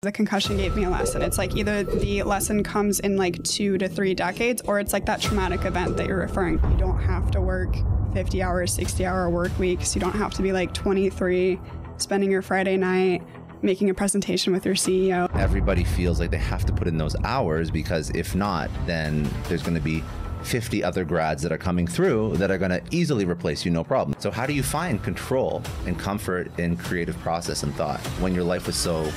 The concussion gave me a lesson. It's like either the lesson comes in like 2 to 3 decades, or it's like that traumatic event that you're referring to. You don't have to work 50 hours, 60-hour work weeks. You don't have to be like 23, spending your Friday night making a presentation with your CEO. Everybody feels like they have to put in those hours, because if not, then there's going to be 50 other grads that are coming through that are going to easily replace you, no problem. So how do you find control and comfort in creative process and thought when your life was so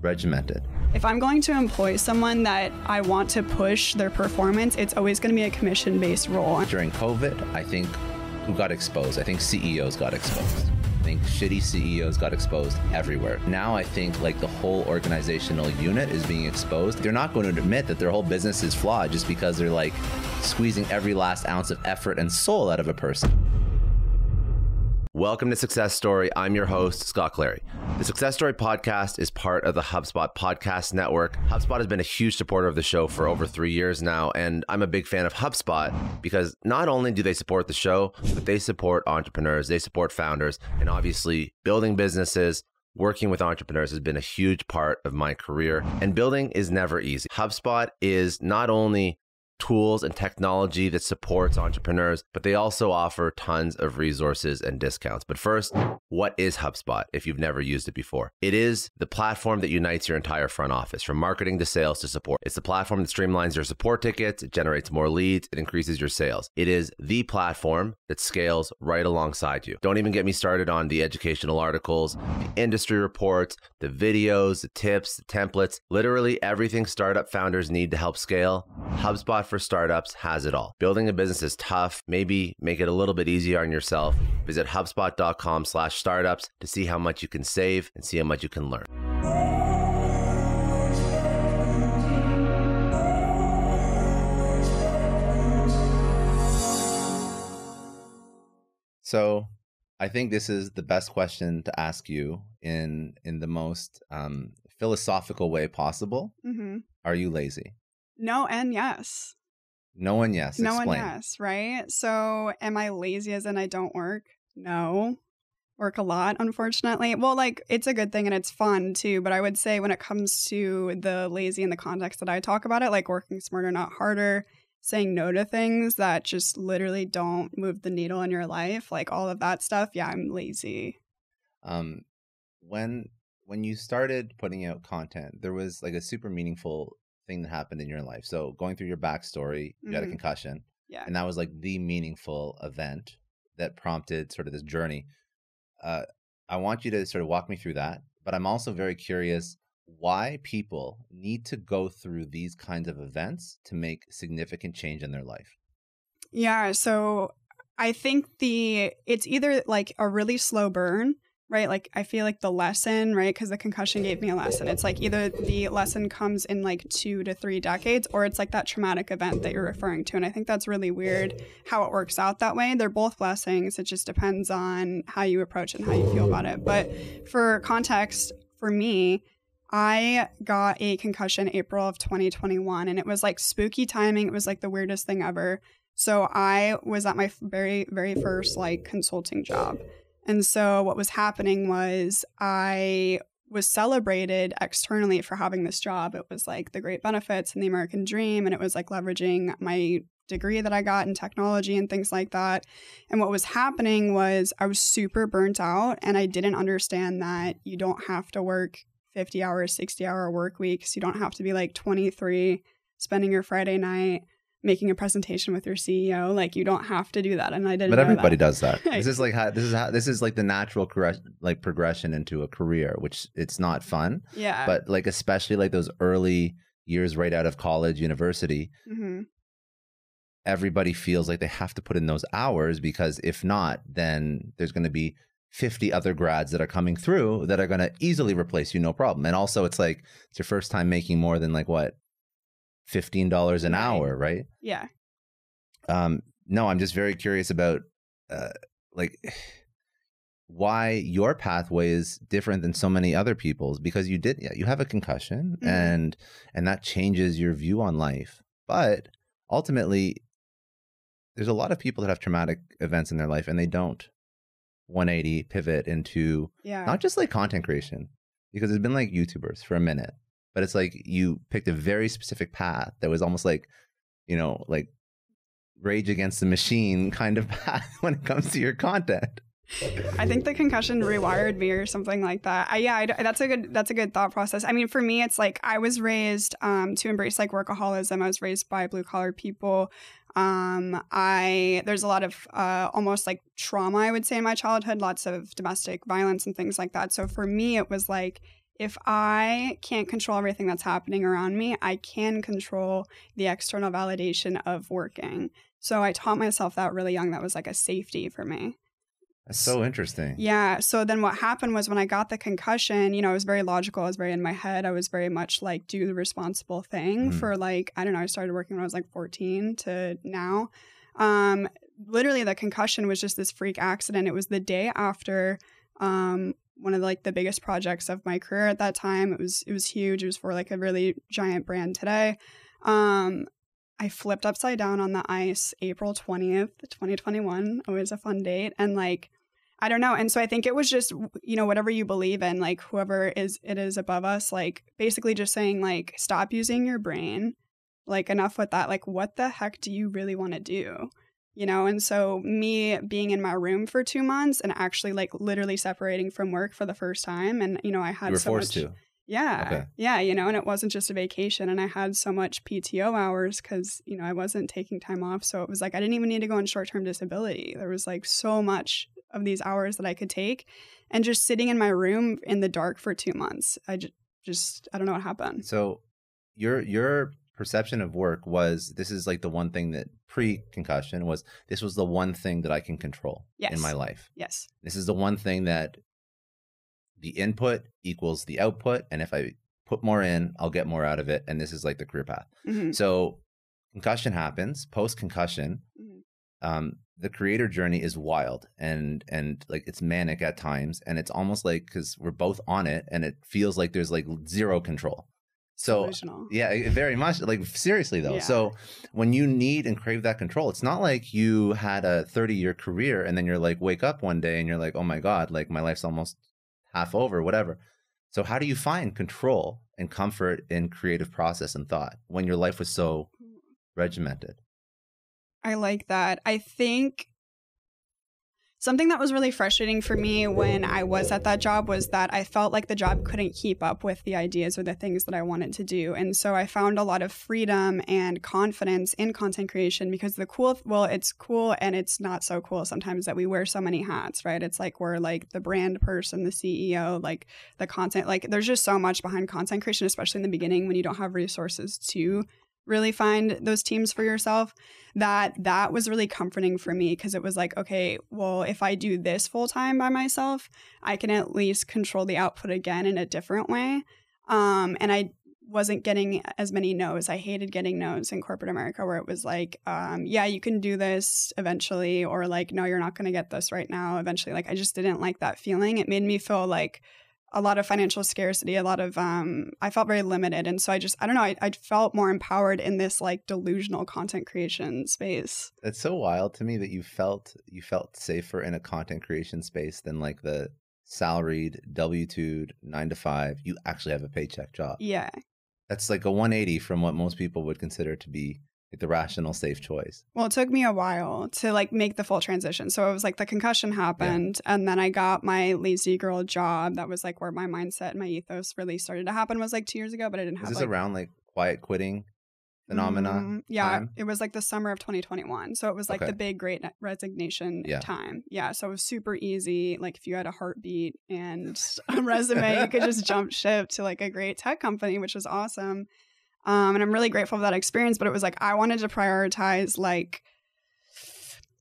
regimented? If I'm going to employ someone that I want to push their performance, it's always going to be a commission-based role. During COVID, I think who got exposed? I think CEOs got exposed. I think shitty CEOs got exposed everywhere. Now I think like the whole organizational unit is being exposed. They're not going to admit that their whole business is flawed just because they're like squeezing every last ounce of effort and soul out of a person. Welcome to Success Story. I'm your host, Scott Clary. The Success Story podcast is part of the HubSpot podcast network. HubSpot has been a huge supporter of the show for over 3 years now, and I'm a big fan of HubSpot because not only do they support the show, but they support entrepreneurs, they support founders, and obviously building businesses, working with entrepreneurs has been a huge part of my career, and building is never easy. HubSpot is not only tools and technology that supports entrepreneurs, but they also offer tons of resources and discounts. But first, what is HubSpot if you've never used it before? It is the platform that unites your entire front office, from marketing to sales to support. It's the platform that streamlines your support tickets, it generates more leads, it increases your sales. It is the platform that scales right alongside you. Don't even get me started on the educational articles, the industry reports, the videos, the tips, the templates, literally everything startup founders need to help scale. HubSpot for startups has it all. Building a business is tough. Maybe make it a little bit easier on yourself. Visit HubSpot.com/startups to see how much you can save and see how much you can learn. So I think this is the best question to ask you in the most philosophical way possible. Mm-hmm. Are you lazy? No and yes. No and yes. No Explain. and yes, right? So am I lazy as in I don't work? No. Work a lot, unfortunately. Well, like, it's a good thing and it's fun too, but I would say when it comes to the lazy in the context that I talk about it, like working smarter, not harder, saying no to things that just literally don't move the needle in your life, like all of that stuff, yeah, I'm lazy. When you started putting out content, there was like a super meaningful thing that happened in your life. So going through your backstory, you got a concussion. Yeah. And that was like the meaningful event that prompted sort of this journey. I want you to sort of walk me through that, but I'm also very curious why people need to go through these kinds of events to make significant change in their life. Yeah. So I think it's either like a really slow burn, right? Like I feel like the lesson, right? Because the concussion gave me a lesson. It's like either the lesson comes in like 2 to 3 decades, or it's like that traumatic event that you're referring to. And I think that's really weird how it works out that way. They're both blessings. It just depends on how you approach it and how you feel about it. But for context, for me, I got a concussion April of 2021, and it was like spooky timing. It was like the weirdest thing ever. So I was at my very, very first like consulting job. And so what was happening was I was celebrated externally for having this job. It was like the great benefits and the American dream. And it was like leveraging my degree that I got in technology and things like that. And what was happening was I was super burnt out, and I didn't understand that you don't have to work 50 hours, 60-hour work weeks. You don't have to be like 23, spending your Friday night making a presentation with your CEO. Like, you don't have to do that. And I didn't. But everybody know that. does that. This is like the natural progression into a career, which it's not fun. Yeah. But like, especially like those early years right out of college, university, everybody feels like they have to put in those hours, because if not, then there's going to be 50 other grads that are coming through that are going to easily replace you, no problem. And also it's like, it's your first time making more than like what? $15 an hour, right? Yeah. No, I'm just very curious about like why your pathway is different than so many other people's, because you have a concussion and that changes your view on life. But ultimately, there's a lot of people that have traumatic events in their life and they don't 180 pivot into not just like content creation. because there's been like YouTubers for a minute, but it's like you picked a very specific path that was almost like, you know, like Rage Against the Machine kind of path when it comes to your content. I think the concussion rewired me or something like that. That's a good thought process. I mean, for me, it's like I was raised to embrace like workaholism. I was raised by blue collar people. There's a lot of almost like trauma, I would say, in my childhood, lots of domestic violence and things like that. So for me, it was like, if I can't control everything that's happening around me, I can control the external validation of working. So I taught myself that really young. That was like a safety for me. That's so interesting. Yeah. So then what happened was when I got the concussion, you know, I was very logical. I was very in my head. I was very much like do the responsible thing for like, I don't know, I started working when I was like 14 to now. Literally the concussion was just this freak accident. It was the day after one of like the biggest projects of my career at that time. It was huge. It was for like a really giant brand today. I flipped upside down on the ice April 20th, 2021. Always a fun date. And like, I don't know. And so I think it was just, you know, whatever you believe in, like whoever it is above us, like basically just saying like, stop using your brain, like enough with that. Like, what the heck do you really want to do? You know? And so me being in my room for 2 months and actually like literally separating from work for the first time. And, you know, I had You were forced to. Yeah. Okay. Yeah. You know, and it wasn't just a vacation. And I had so much PTO hours because, you know, I wasn't taking time off. So it was like, I didn't even need to go on short-term disability. There was like so much of these hours that I could take. And just sitting in my room in the dark for 2 months, I don't know what happened. So your perception of work was, this is like the one thing that pre-concussion was, this was the one thing that I can control in my life. Yes. This is the one thing that the input equals the output. And if I put more in, I'll get more out of it. And this is like the career path. Mm-hmm. So concussion happens, post-concussion. Mm-hmm. The creator journey is wild and like it's manic at times. And it's almost like, because we're both on it and it feels like there's like zero control. So Delusional. yeah, very much, like seriously though. Yeah. So when you need and crave that control, it's not like you had a 30-year career and then you're like, wake up one day and you're like, oh my God, like my life's almost half over, whatever. So how do you find control and comfort in creative process and thought when your life was so regimented? I like that. I think something that was really frustrating for me when I was at that job was that I felt like the job couldn't keep up with the ideas or the things that I wanted to do. And so I found a lot of freedom and confidence in content creation because it's cool and it's not so cool sometimes that we wear so many hats, right? It's like we're like the brand person, the CEO, like the content, like there's just so much behind content creation, especially in the beginning when you don't have resources to really find those teams for yourself. That was really comforting for me because it was like, okay, well, if I do this full time by myself, I can at least control the output again in a different way. And I wasn't getting as many no's. I hated getting no's in corporate America where it was like, yeah, you can do this eventually, or like, no, you're not going to get this right now eventually. Like, I just didn't like that feeling. It made me feel like a lot of financial scarcity, a lot of, I felt very limited. And so I don't know, I felt more empowered in this like delusional content creation space. It's so wild to me that you felt safer in a content creation space than like the salaried W-2 9-to-5. You actually have a paycheck job. Yeah. That's like a 180 from what most people would consider to be like the rational, safe choice. Well, it took me a while to like make the full transition. So it was like the concussion happened and then I got my lazy girl job. That was like where my mindset and my ethos really started to happen, was like 2 years ago, but I didn't have Is this around like quiet quitting phenomena? Yeah, time? it was like the summer of 2021. So it was like the big great resignation time. Yeah, so it was super easy. Like if you had a heartbeat and a resume, you could just jump ship to like a great tech company, which was awesome. And I'm really grateful for that experience, but it was like, I wanted to prioritize like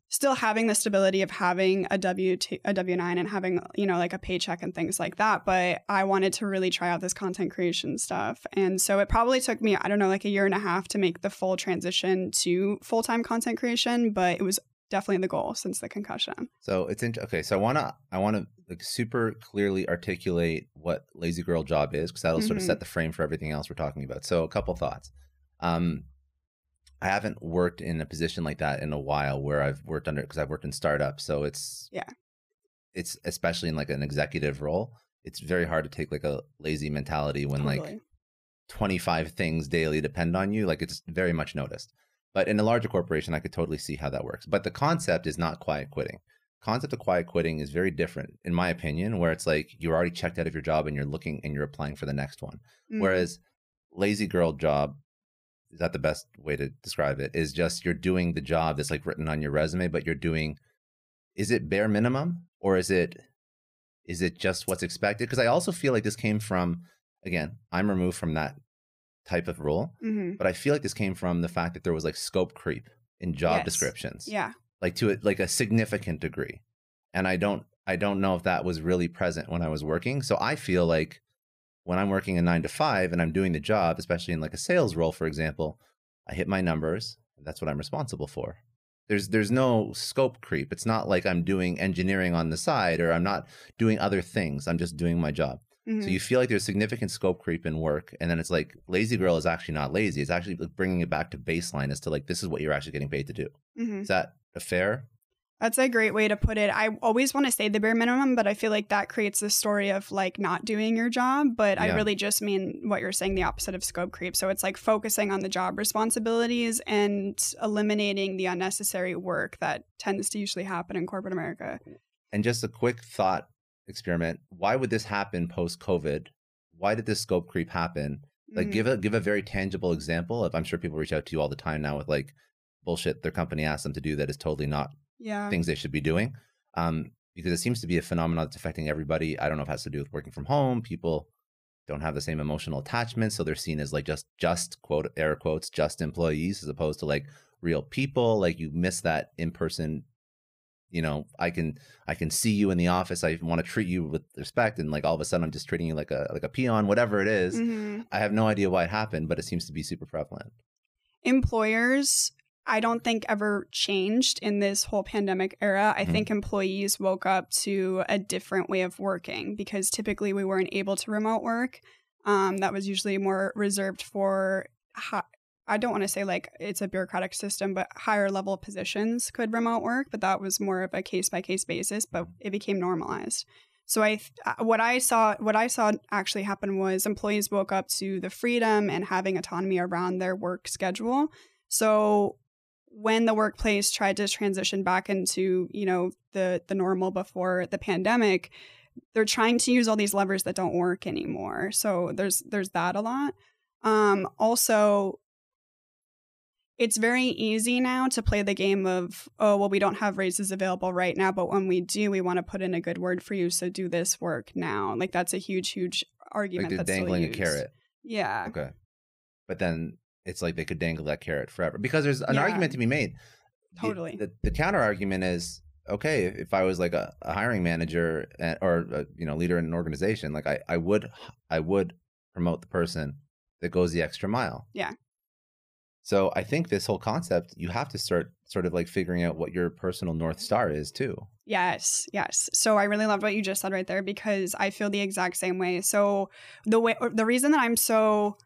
still having the stability of having a W-9 and having, you know, like a paycheck and things like that. But I wanted to really try out this content creation stuff. And so it probably took me, I don't know, like a year and a half to make the full transition to full-time content creation, but it was definitely the goal since the concussion. So it's okay. So I want to like super clearly articulate what lazy girl job is, because that'll sort of set the frame for everything else we're talking about. So a couple thoughts. I haven't worked in a position like that in a while where I've worked because I've worked in startups. So it's especially in like an executive role. it's very hard to take like a lazy mentality when like 25 things daily depend on you. Like it's very much noticed. But in a larger corporation, I could totally see how that works. But the concept is not quiet quitting. Concept of quiet quitting is very different, in my opinion, where it's like you're already checked out of your job and you're looking and you're applying for the next one. Whereas lazy girl job, is that the best way to describe it, is just you're doing the job that's like written on your resume, but you're doing, is it bare minimum or is it just what's expected? Because I also feel like this came from, again, I'm removed from that type of role, but I feel like this came from the fact that there was like scope creep in job descriptions. Yeah. Like to like a significant degree. And I don't know if that was really present when I was working. So I feel like when I'm working a 9 to 5 and I'm doing the job, especially in like a sales role, for example, I hit my numbers. That's what I'm responsible for. There's no scope creep. It's not like I'm doing engineering on the side or I'm not doing other things. I'm just doing my job. So you feel like there's significant scope creep in work. And then it's like lazy girl is actually not lazy. It's actually bringing it back to baseline as to like, this is what you're actually getting paid to do. Is that a fair? That's a great way to put it. I always want to say the bare minimum, but I feel like that creates this story of like not doing your job. But I really just mean what you're saying, the opposite of scope creep. So it's like focusing on the job responsibilities and eliminating the unnecessary work that tends to usually happen in corporate America. And just a quick thought experiment. Why would this happen post-COVID? Why did this scope creep happen? Like give a very tangible example of, I'm sure people reach out to you all the time now with like bullshit their company asks them to do that is totally not things they should be doing, because it seems to be a phenomenon that's affecting everybody. I don't know if it has to do with working from home. People don't have the same emotional attachment, so they're seen as like just quote air quotes just employees as opposed to like real people. Like you miss that in person. You know, I can see you in the office. I want to treat you with respect, and like all of a sudden I'm just treating you like a peon, whatever it is. I have no idea why it happened, but it seems to be super prevalent. Employers, I don't think ever changed in this whole pandemic era. I think employees woke up to a different way of working because typically we weren't able to remote work. That was usually more reserved for, I don't want to say like it's a bureaucratic system, but higher level positions could remote work. But that was more of a case by case basis, but it became normalized. So what I saw actually happen was employees woke up to the freedom and having autonomy around their work schedule. So when the workplace tried to transition back into, you know, the normal before the pandemic, they're trying to use all these levers that don't work anymore. So there's that a lot. Also, it's very easy now to play the game of, oh, well, we don't have raises available right now, but when we do, we want to put in a good word for you. So do this work now. Like that's a huge argument. Like they're dangling a carrot. Yeah. Okay. But then it's like they could dangle that carrot forever because there's an argument to be made. Totally. The counter argument is, okay, if I was like a hiring manager or a, leader in an organization, like I would promote the person that goes the extra mile. Yeah. So I think this whole concept, you have to start sort of like figuring out what your personal North Star is too. Yes. So I really loved what you just said right there because I feel the exact same way. So the reason that I'm so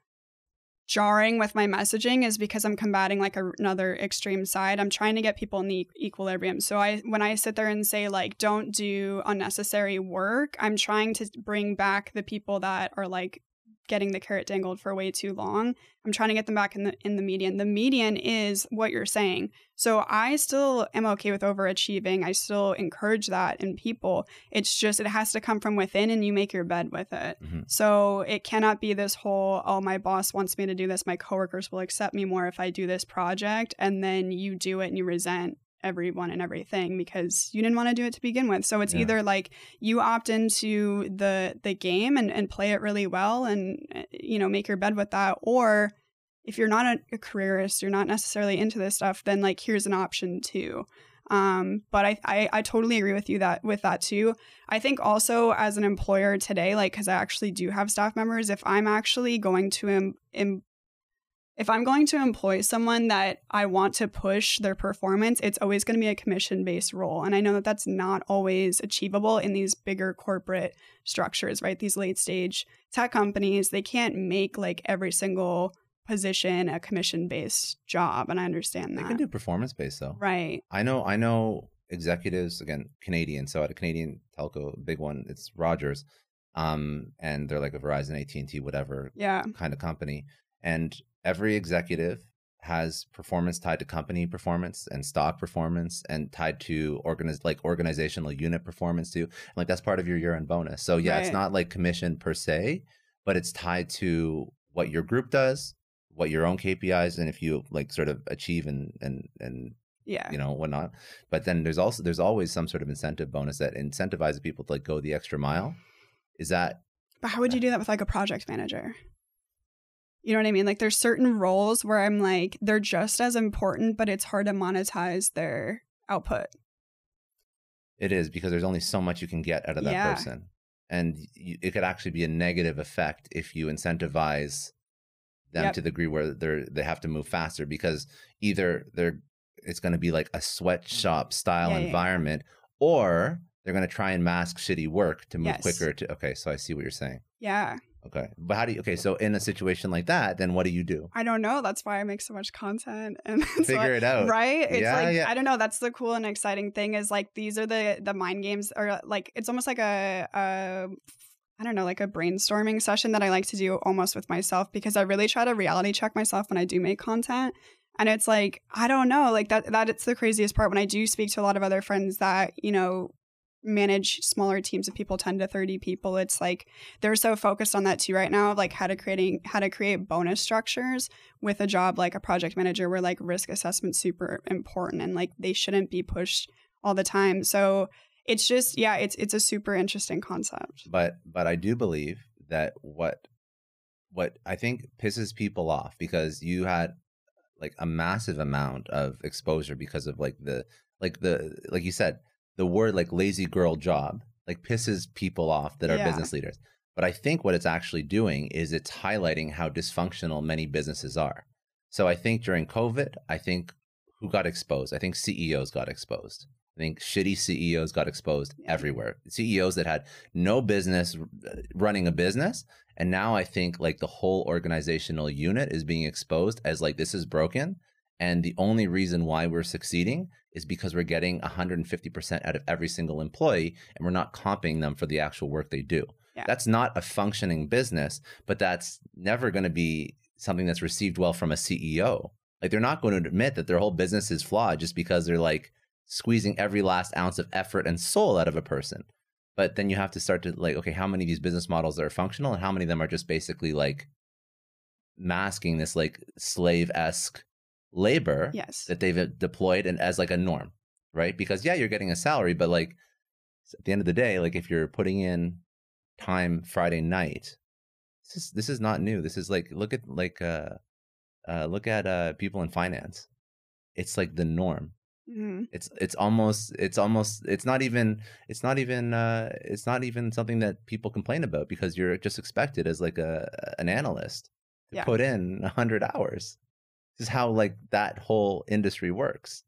jarring with my messaging is because I'm combating like another extreme side. I'm trying to get people in the equilibrium. So when I sit there and say like, don't do unnecessary work, I'm trying to bring back the people that are like getting the carrot dangled for way too long. I'm trying to get them back in the median. The median is what you're saying. So I still am okay with overachieving. I still encourage that in people. It's just, it has to come from within and you make your bed with it. So it cannot be this whole, oh, my boss wants me to do this. My coworkers will accept me more if I do this project. And then you do it and you resent everyone and everything because you didn't want to do it to begin with. So it's either like you opt into the game and play it really well and, make your bed with that. Or if you're not a careerist, you're not necessarily into this stuff, then like, here's an option too. But I totally agree with you with that too. I think also as an employer today, like, cause I actually do have staff members, if I'm actually going to if I'm going to employ someone that I want to push their performance, it's always going to be a commission-based role. And I know that that's not always achievable in these bigger corporate structures, right? These late-stage tech companies, they can't make like every single position a commission-based job. And I understand that. They can do performance-based though. Right. I know executives, again, Canadian. So at a Canadian telco, big one, it's Rogers. And they're like a Verizon, AT&T, whatever Yeah. kind of company. And every executive has performance tied to company performance and stock performance and tied to organizational unit performance too. And like that's part of your year-end bonus. So yeah, it's not like commission per se, but it's tied to what your group does, what your own KPIs, and if you like sort of achieve and yeah, you know, whatnot. But then there's always some sort of incentive bonus that incentivizes people to like go the extra mile. Is that? But how would you do that with like a project manager? You know what I mean? Like there's certain roles where I'm like, they're just as important, but it's hard to monetize their output. It is, because there's only so much you can get out of that person. And it could actually be a negative effect if you incentivize them to the degree where they have to move faster, because either it's going to be like a sweatshop style environment, or they're going to try and mask shitty work to move quicker to, okay, so I see what you're saying. Yeah. Okay. But so in a situation like that, then what do you do? I don't know. That's why I make so much content and figure it out. Right? It's I don't know. That's the cool and exciting thing is like, these are the mind games, or like, it's almost like I don't know, like a brainstorming session that I like to do almost with myself, because I really try to reality check myself when I do make content. And it's like, I don't know, like that it's the craziest part when I do speak to a lot of other friends that, you know, manage smaller teams of people, 10 to 30 people. It's like they're so focused on that too right now, like how to create bonus structures with a job like a project manager, where like risk assessment's super important and like they shouldn't be pushed all the time. So it's just, it's a super interesting concept. But I do believe that what I think pisses people off, because you had like a massive amount of exposure because of like you said, the word like lazy girl job like pisses people off that are business leaders. But I think what it's actually doing is it's highlighting how dysfunctional many businesses are. So I think during COVID, I think who got exposed? I think CEOs got exposed. I think shitty CEOs got exposed everywhere. CEOs that had no business running a business. And now I think like the whole organizational unit is being exposed as like, this is broken. And the only reason why we're succeeding is because we're getting 150% out of every single employee, and we're not comping them for the actual work they do. Yeah. That's not a functioning business, but that's never going to be something that's received well from a CEO. Like they're not going to admit that their whole business is flawed just because they're like squeezing every last ounce of effort and soul out of a person. But then you have to start to like, okay, how many of these business models are functional and how many of them are just basically like masking this like slave-esque labor that they've deployed and as like a norm, right? Because you're getting a salary, but like at the end of the day, like if you're putting in time Friday night, this is not new. This is like, look at people in finance. It's like the norm. Mm-hmm. It's not even something that people complain about, because you're just expected as like an analyst to put in 100 hours. This is how like that whole industry works.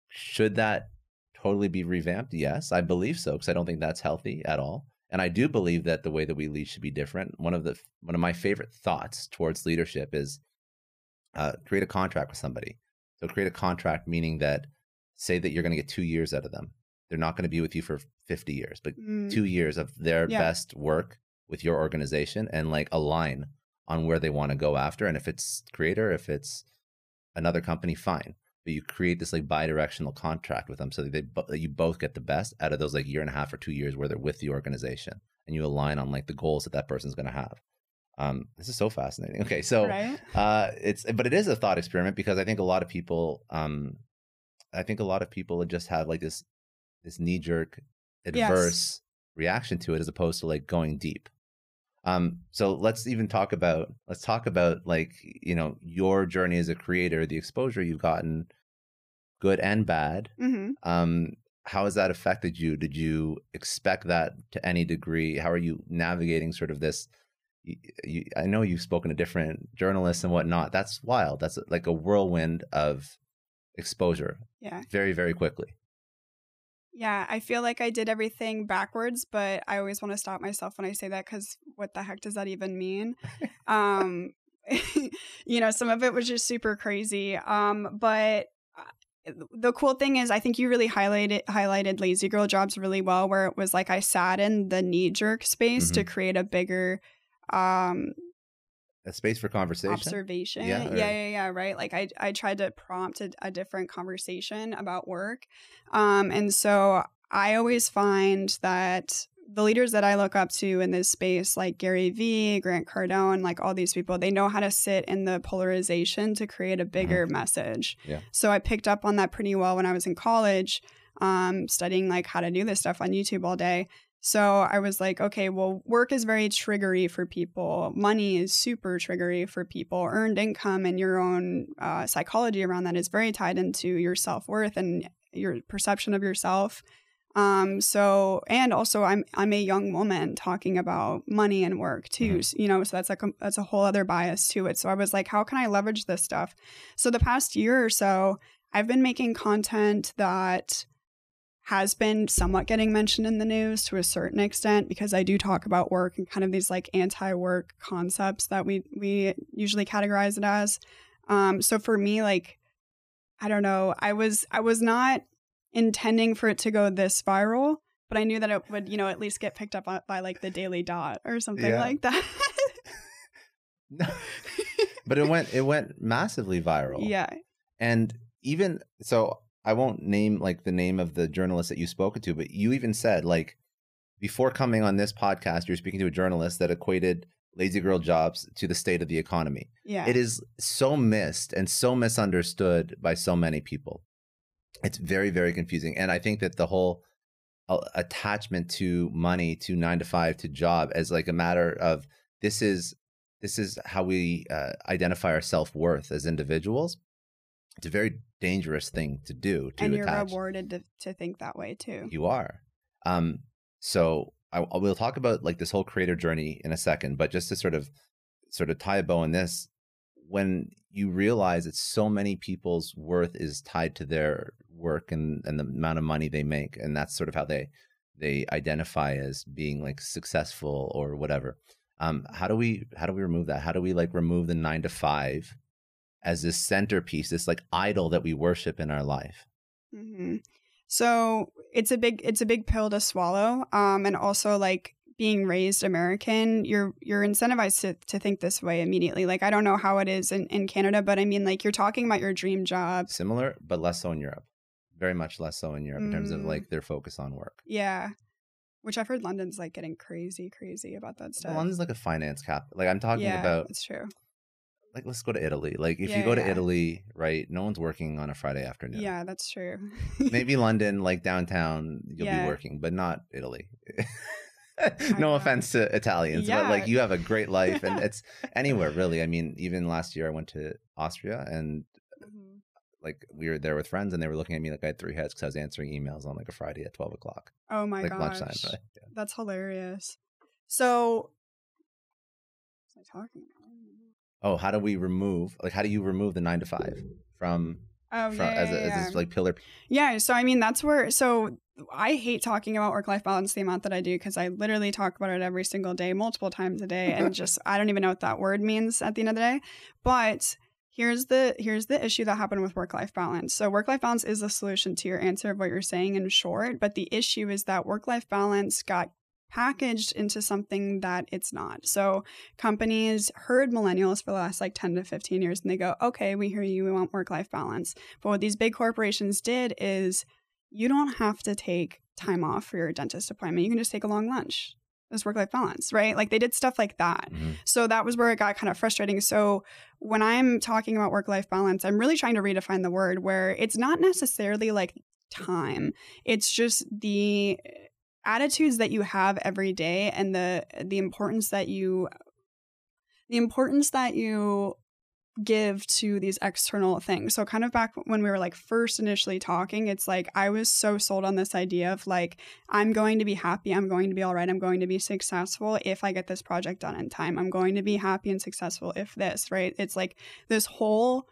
Should that totally be revamped? Yes, I believe so, because I don't think that's healthy at all. And I do believe that the way that we lead should be different. One of my favorite thoughts towards leadership is create a contract with somebody. So create a contract, meaning that say that you're going to get 2 years out of them. They're not going to be with you for 50 years, but 2 years of their best work with your organization, and like align on where they want to go after. And if it's creator, if it's another company, fine. But you create this like bi-directional contract with them so that you both get the best out of those like 1.5 or 2 years where they're with the organization, and you align on like the goals that person's going to have. This is so fascinating. Okay. So, but it is a thought experiment, because I think a lot of people, just have like this knee jerk adverse reaction to it, as opposed to like going deep. So let's talk about like, you know, your journey as a creator, the exposure you've gotten, good and bad. Mm-hmm. How has that affected you? Did you expect that to any degree? How are you navigating sort of this? I know you've spoken to different journalists and whatnot. That's wild. That's like a whirlwind of exposure. Yeah. Very, very quickly. Yeah, I feel like I did everything backwards, but I always want to stop myself when I say that, because what the heck does that even mean? You know, some of it was just super crazy. But the cool thing is I think you really highlighted lazy girl jobs really well, where it was like I sat in the knee-jerk space to create a bigger a space for conversation, observation. Yeah, right. Like I tried to prompt a different conversation about work. And so I always find that the leaders that I look up to in this space, like Gary Vee, Grant Cardone, like all these people, they know how to sit in the polarization to create a bigger message. Yeah. So I picked up on that pretty well when I was in college, studying like how to do this stuff on YouTube all day. So I was like, okay, well, work is very triggery for people. Money is super triggery for people. Earned income and your own psychology around that is very tied into your self-worth and your perception of yourself. So, and also I'm a young woman talking about money and work too, you know, so that's a whole other bias to it. So I was like, how can I leverage this stuff? So the past year or so, I've been making content that has been somewhat getting mentioned in the news to a certain extent, because I do talk about work and kind of these like anti-work concepts that we usually categorize it as. So for me, like, I don't know, I was not intending for it to go this viral, but I knew that it would, you know, at least get picked up by like the Daily Dot or something like that. But it went massively viral. Yeah. And even so, I won't name like the name of the journalist that you spoke to, but you even said like before coming on this podcast, you're speaking to a journalist that equated lazy girl jobs to the state of the economy. Yeah. It is so missed and so misunderstood by so many people. It's very, very confusing. And I think that the whole attachment to money, to 9 to 5, to job as like a matter of this is how we identify our self-worth as individuals. It's a very dangerous thing to do. And you're rewarded to think that way too. You are. So we'll talk about like this whole creator journey in a second, but just to sort of tie a bow in this, when you realize that so many people's worth is tied to their work and the amount of money they make, and that's sort of how they identify as being like successful or whatever. How do we remove that? How do we like remove the 9 to 5 as this centerpiece, this like idol that we worship in our life? Mm-hmm. So it's a big pill to swallow. And also like being raised American, you're incentivized to think this way immediately. Like, I don't know how it is in Canada, but I mean, like, you're talking about your dream job. Similar, but less so in Europe. Very much less so in Europe in terms of like their focus on work. Yeah. Which I've heard London's like getting crazy about that stuff. Well, London's like a finance cap. Like I'm talking about. That's true. Like, let's go to Italy. Like, if you go to Italy, right, no one's working on a Friday afternoon. Yeah, that's true. Maybe London, like downtown, you'll be working, but not Italy. No offense to Italians, but like you have a great life, and it's anywhere really. I mean, even last year I went to Austria, and like we were there with friends, and they were looking at me like I had 3 heads because I was answering emails on like a Friday at 12 o'clock. Oh my gosh. Lunchtime. Right? Yeah. That's hilarious. So, what was I talking about? Oh, how do you remove the 9 to 5 from as this like pillar? Yeah. So, I mean, that's where, so I hate talking about work-life balance the amount that I do, because I literally talk about it every single day, multiple times a day. And just, I don't even know what that word means at the end of the day. But here's the issue that happened with work-life balance. So work-life balance is the solution to your answer of what you're saying in short. But the issue is that work-life balance got packaged into something that it's not. So companies heard millennials for the last like 10 to 15 years, and they go, okay, we hear you, we want work-life balance. But what these big corporations did is you don't have to take time off for your dentist appointment. You can just take a long lunch. There's work-life balance, right? Like they did stuff like that. So that was where it got kind of frustrating. So when I'm talking about work-life balance, I'm really trying to redefine the word, where it's not necessarily like time. It's just the attitudes that you have every day, and the importance that you give to these external things. So kind of back when we were like first initially talking, it's like I was so sold on this idea of like, I'm going to be happy, I'm going to be all right, I'm going to be successful if I get this project done in time, I'm going to be happy and successful if this, right? It's like this whole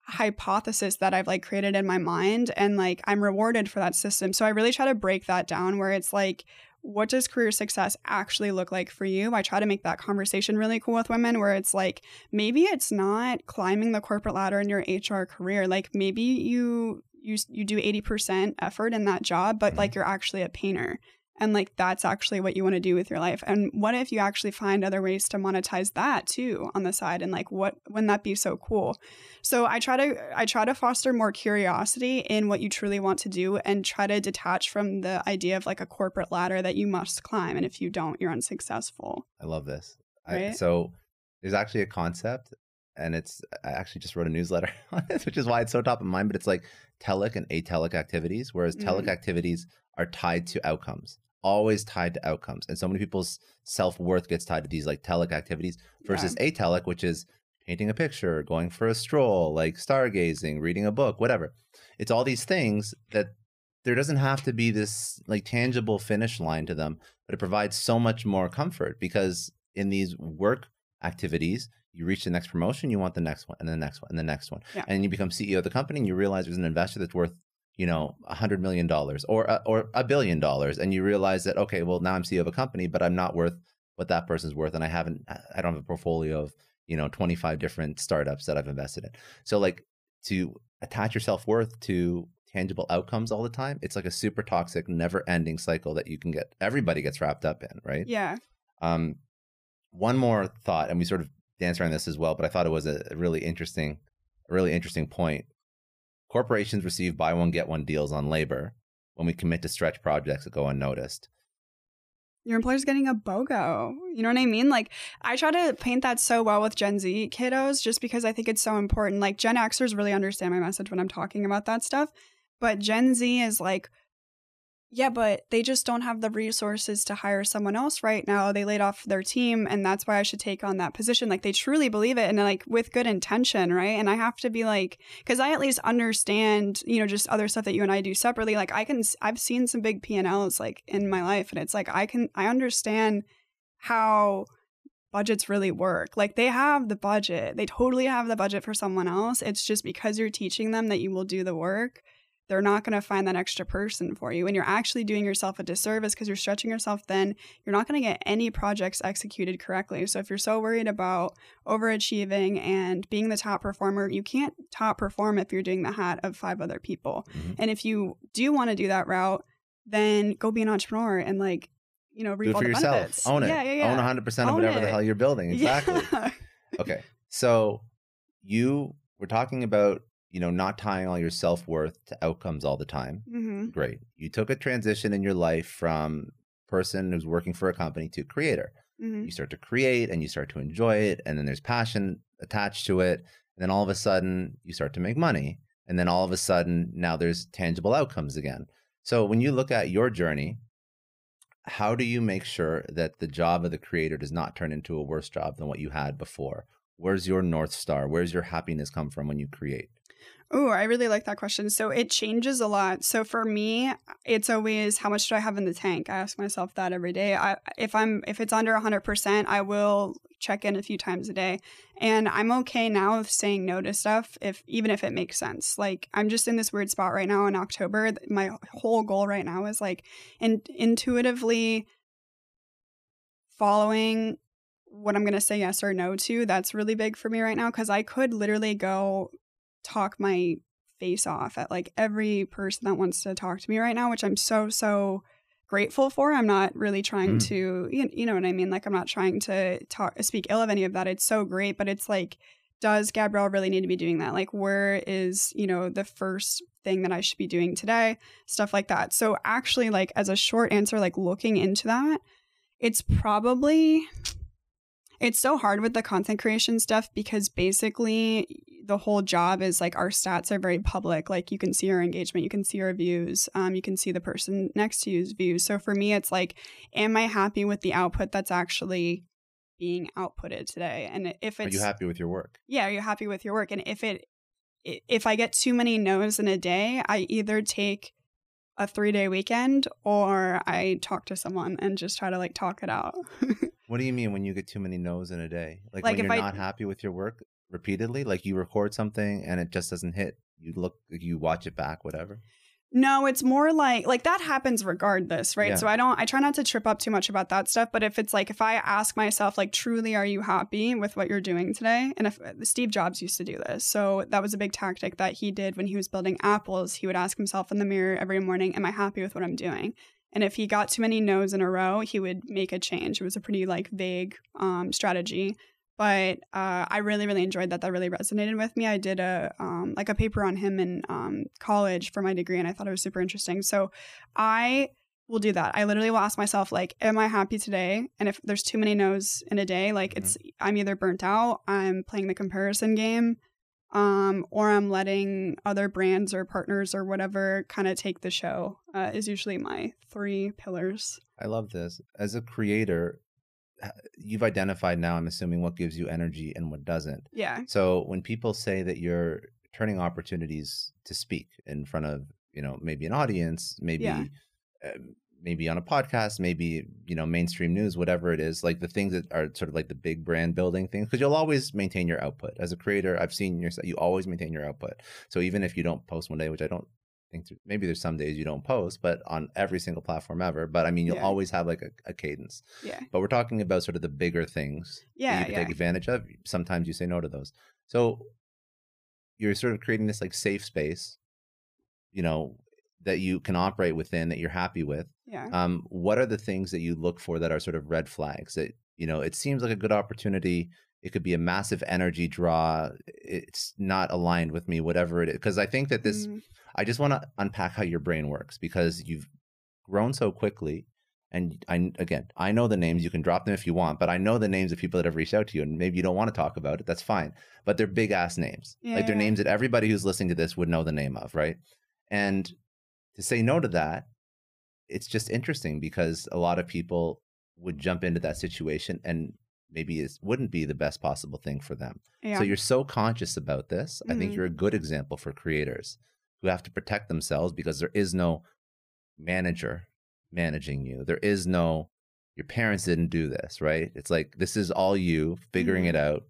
hypothesis that I've like created in my mind, and like I'm rewarded for that system. So I really try to break that down, where it's like what does career success actually look like for you? I try to make that conversation really cool with women, where it's like, maybe it's not climbing the corporate ladder in your HR career. Like maybe you do 80% effort in that job, but like you're actually a painter. And like, that's actually what you want to do with your life. And what if you actually find other ways to monetize that too on the side? And like, wouldn't that be so cool? So I try to foster more curiosity in what you truly want to do, and try to detach from the idea of like a corporate ladder that you must climb. And if you don't, you're unsuccessful. I love this. Right? So there's actually a concept, and I actually just wrote a newsletter on this, which is why it's so top of mind, but it's like telic and atelic activities, whereas telic activities are tied to outcomes. Always tied to outcomes. And so many people's self-worth gets tied to these like telic activities versus atelic, which is painting a picture, going for a stroll, like stargazing, reading a book, whatever. It's all these things that there doesn't have to be this like tangible finish line to them, but it provides so much more comfort, because in these work activities, you reach the next promotion, you want the next one and the next one and the next one. Yeah. And you become CEO of the company, and you realize there's an investor that's worth, $100 million or $1 billion. And you realize that, okay, well, now I'm CEO of a company, but I'm not worth what that person's worth. And I don't have a portfolio of, 25 different startups that I've invested in. So like, to attach your self-worth to tangible outcomes all the time, it's like a super toxic, never ending cycle that everybody gets wrapped up in. Right. Yeah. One more thought, and we sort of danced around this as well, but I thought it was a really interesting point. Corporations receive buy one, get one deals on labor when we commit to stretch projects that go unnoticed. Your employer's getting a BOGO. You know what I mean? Like, I try to paint that so well with Gen Z kiddos, just because I think it's so important. Like, Gen Xers really understand my message when I'm talking about that stuff. But Gen Z is like, yeah, but they just don't have the resources to hire someone else right now. They laid off their team, and that's why I should take on that position. Like, they truly believe it, and like with good intention, right? And I have to be like, because I at least understand, just other stuff that you and I do separately. Like, I've seen some big P&Ls like in my life, and it's like I understand how budgets really work. Like, they have the budget. They totally have the budget for someone else. It's just because you're teaching them that you will do the work, they're not going to find that extra person for you. And you're actually doing yourself a disservice, because you're stretching yourself thin. You're not going to get any projects executed correctly. So if you're so worried about overachieving and being the top performer, you can't top perform if you're doing the hat of 5 other people. Mm-hmm. And if you do want to do that route, then go be an entrepreneur and like, reap all the yourself. Benefits. Own it. Yeah. Own 100% of whatever the hell you're building. Exactly. Yeah. Okay. So we're talking about, not tying all your self-worth to outcomes all the time. Mm-hmm. Great. You took a transition in your life from person who's working for a company to creator. Mm-hmm. You start to create and you start to enjoy it. And then there's passion attached to it. And then all of a sudden you start to make money. And then all of a sudden now there's tangible outcomes again. So when you look at your journey, how do you make sure that the job of the creator does not turn into a worse job than what you had before? Where's your North Star? Where's your happiness come from when you create? Oh, I really like that question. So it changes a lot. So for me, it's always, how much do I have in the tank? I ask myself that every day. If it's under 100%, I will check in a few times a day. And I'm okay now with saying no to stuff, even if it makes sense. Like, I'm just in this weird spot right now in October. My whole goal right now is like intuitively following what I'm going to say yes or no to. That's really big for me right now, because I could literally go talk my face off at like every person that wants to talk to me right now, which I'm so grateful for. I'm not really trying to, you know what I mean? Like, I'm not trying to speak ill of any of that. It's so great, but it's like, does Gabrielle really need to be doing that? Like, where is, the first thing that I should be doing today? Stuff like that. So actually, like, as a short answer, like looking into that, it's so hard with the content creation stuff, because basically the whole job is like, our stats are very public. Like, you can see our engagement, you can see our views, you can see the person next to you's views. So for me, it's like, am I happy with the output that's actually being outputted today? And if it's, are you happy with your work? Yeah, are you happy with your work? And if I get too many no's in a day, I either take a 3-day weekend or I talk to someone and just try to like talk it out. What do you mean when you get too many no's in a day? Like when you're not happy with your work repeatedly, like you record something and it just doesn't hit, you watch it back, whatever? No, it's more like that happens regardless, right? Yeah. So I try not to trip up too much about that stuff. But if it's like, if I ask myself, like, truly, are you happy with what you're doing today? And if Steve Jobs used to do this. So that was a big tactic that he did when he was building Apples. He would ask himself in the mirror every morning, am I happy with what I'm doing? And if he got too many no's in a row, he would make a change. It was a pretty like vague strategy. But I really, really enjoyed that. That really resonated with me. I did a paper on him in college for my degree, and I thought it was super interesting. So I will do that. I literally will ask myself, like, am I happy today? And if there's too many no's in a day, like I'm either burnt out, I'm playing the comparison game, or I'm letting other brands or partners or whatever kind of take the show, is usually my 3 pillars. I love this. As a creator, you've identified now, I'm assuming, what gives you energy and what doesn't. Yeah. So when people say that you're turning opportunities to speak in front of, maybe an audience, maybe maybe on a podcast, maybe, mainstream news, whatever it is, like the things that are sort of like the big brand building things, because you'll always maintain your output. As a creator, I've seen you always maintain your output. So even if you don't post one day, which I don't think, maybe there's some days you don't post, but on every single platform ever. But I mean, you'll always have like a cadence. Yeah. But we're talking about sort of the bigger things that you can take advantage of. Sometimes you say no to those. So you're sort of creating this like safe space, that you can operate within, that you're happy with. Yeah. What are the things that you look for that are sort of red flags that, it seems like a good opportunity. It could be a massive energy draw. It's not aligned with me, whatever it is. Because I think that this, I just want to unpack how your brain works, because you've grown so quickly. And I know the names. You can drop them if you want, but I know the names of people that have reached out to you, and maybe you don't want to talk about it. That's fine. But they're big ass names. Like they're names that everybody who's listening to this would know the name of, right? And to say no to that, it's just interesting, because a lot of people would jump into that situation and maybe it wouldn't be the best possible thing for them. Yeah. So you're so conscious about this. I think you're a good example for creators who have to protect themselves, because there is no manager managing you. There is no, your parents didn't do this, right? It's like, this is all you figuring it out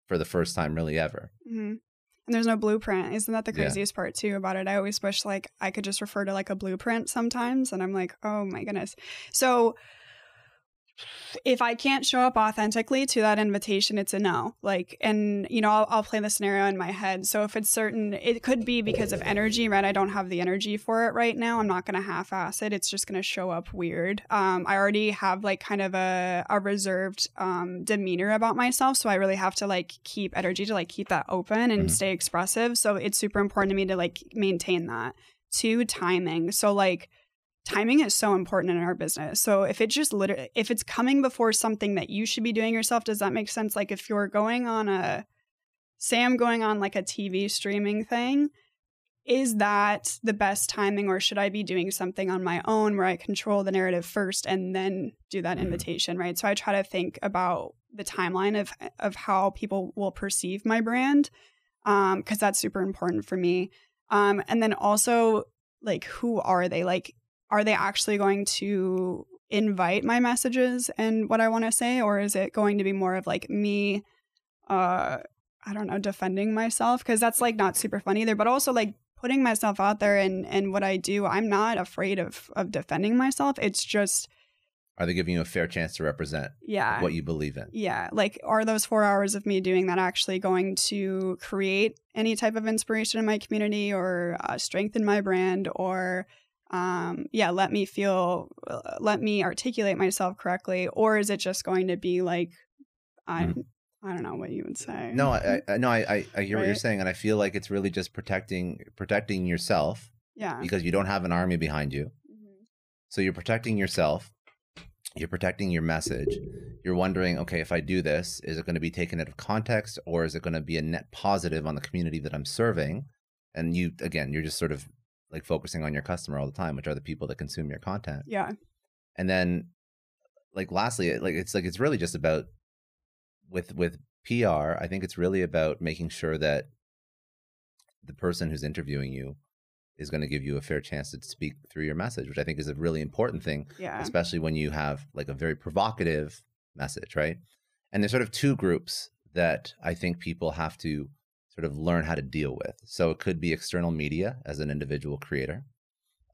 for the first time really ever. And there's no blueprint. Isn't that the craziest part too about it? I always wish like I could just refer to like a blueprint sometimes. And I'm like, oh my goodness. So if I can't show up authentically to that invitation, it's a no. Like, and I'll play the scenario in my head. So if it's certain, it could be because of energy, right? I don't have the energy for it right now. I'm not going to half-ass it. It's just going to show up weird. I already have like kind of a reserved demeanor about myself. So I really have to like keep energy to like keep that open and stay expressive. So it's super important to me to like maintain that. 2, timing. So like, timing is so important in our business. So if it just if it's coming before something that you should be doing yourself, does that make sense? Like if you're going on I'm going on like a TV streaming thing, is that the best timing, or should I be doing something on my own where I control the narrative first and then do that invitation, right? So I try to think about the timeline of how people will perceive my brand, because that's super important for me. And then also like, who are they? Like, are they actually going to invite my messages and what I want to say? Or is it going to be more of like me, I don't know, defending myself? Because that's like not super fun either, but also like putting myself out there and what I do, I'm not afraid of defending myself. It's just, are they giving you a fair chance to represent what you believe in? Yeah. Like, are those 4 hours of me doing that actually going to create any type of inspiration in my community, or strengthen my brand, or let me articulate myself correctly? Or is it just going to be like, I don't know what you would say. No, I hear what you're saying. And I feel like it's really just protecting yourself. Yeah. Because you don't have an army behind you. So you're protecting yourself. You're protecting your message. You're wondering, okay, if I do this, is it going to be taken out of context, or is it going to be a net positive on the community that I'm serving? And you're just sort of like focusing on your customer all the time, which are the people that consume your content. Yeah. And then like, lastly, like, it's really just about with PR, I think it's really about making sure that the person who's interviewing you is going to give you a fair chance to speak through your message, which I think is a really important thing, especially when you have like a very provocative message, right? And there's sort of 2 groups that I think people have to sort of learn how to deal with. So it could be external media as an individual creator.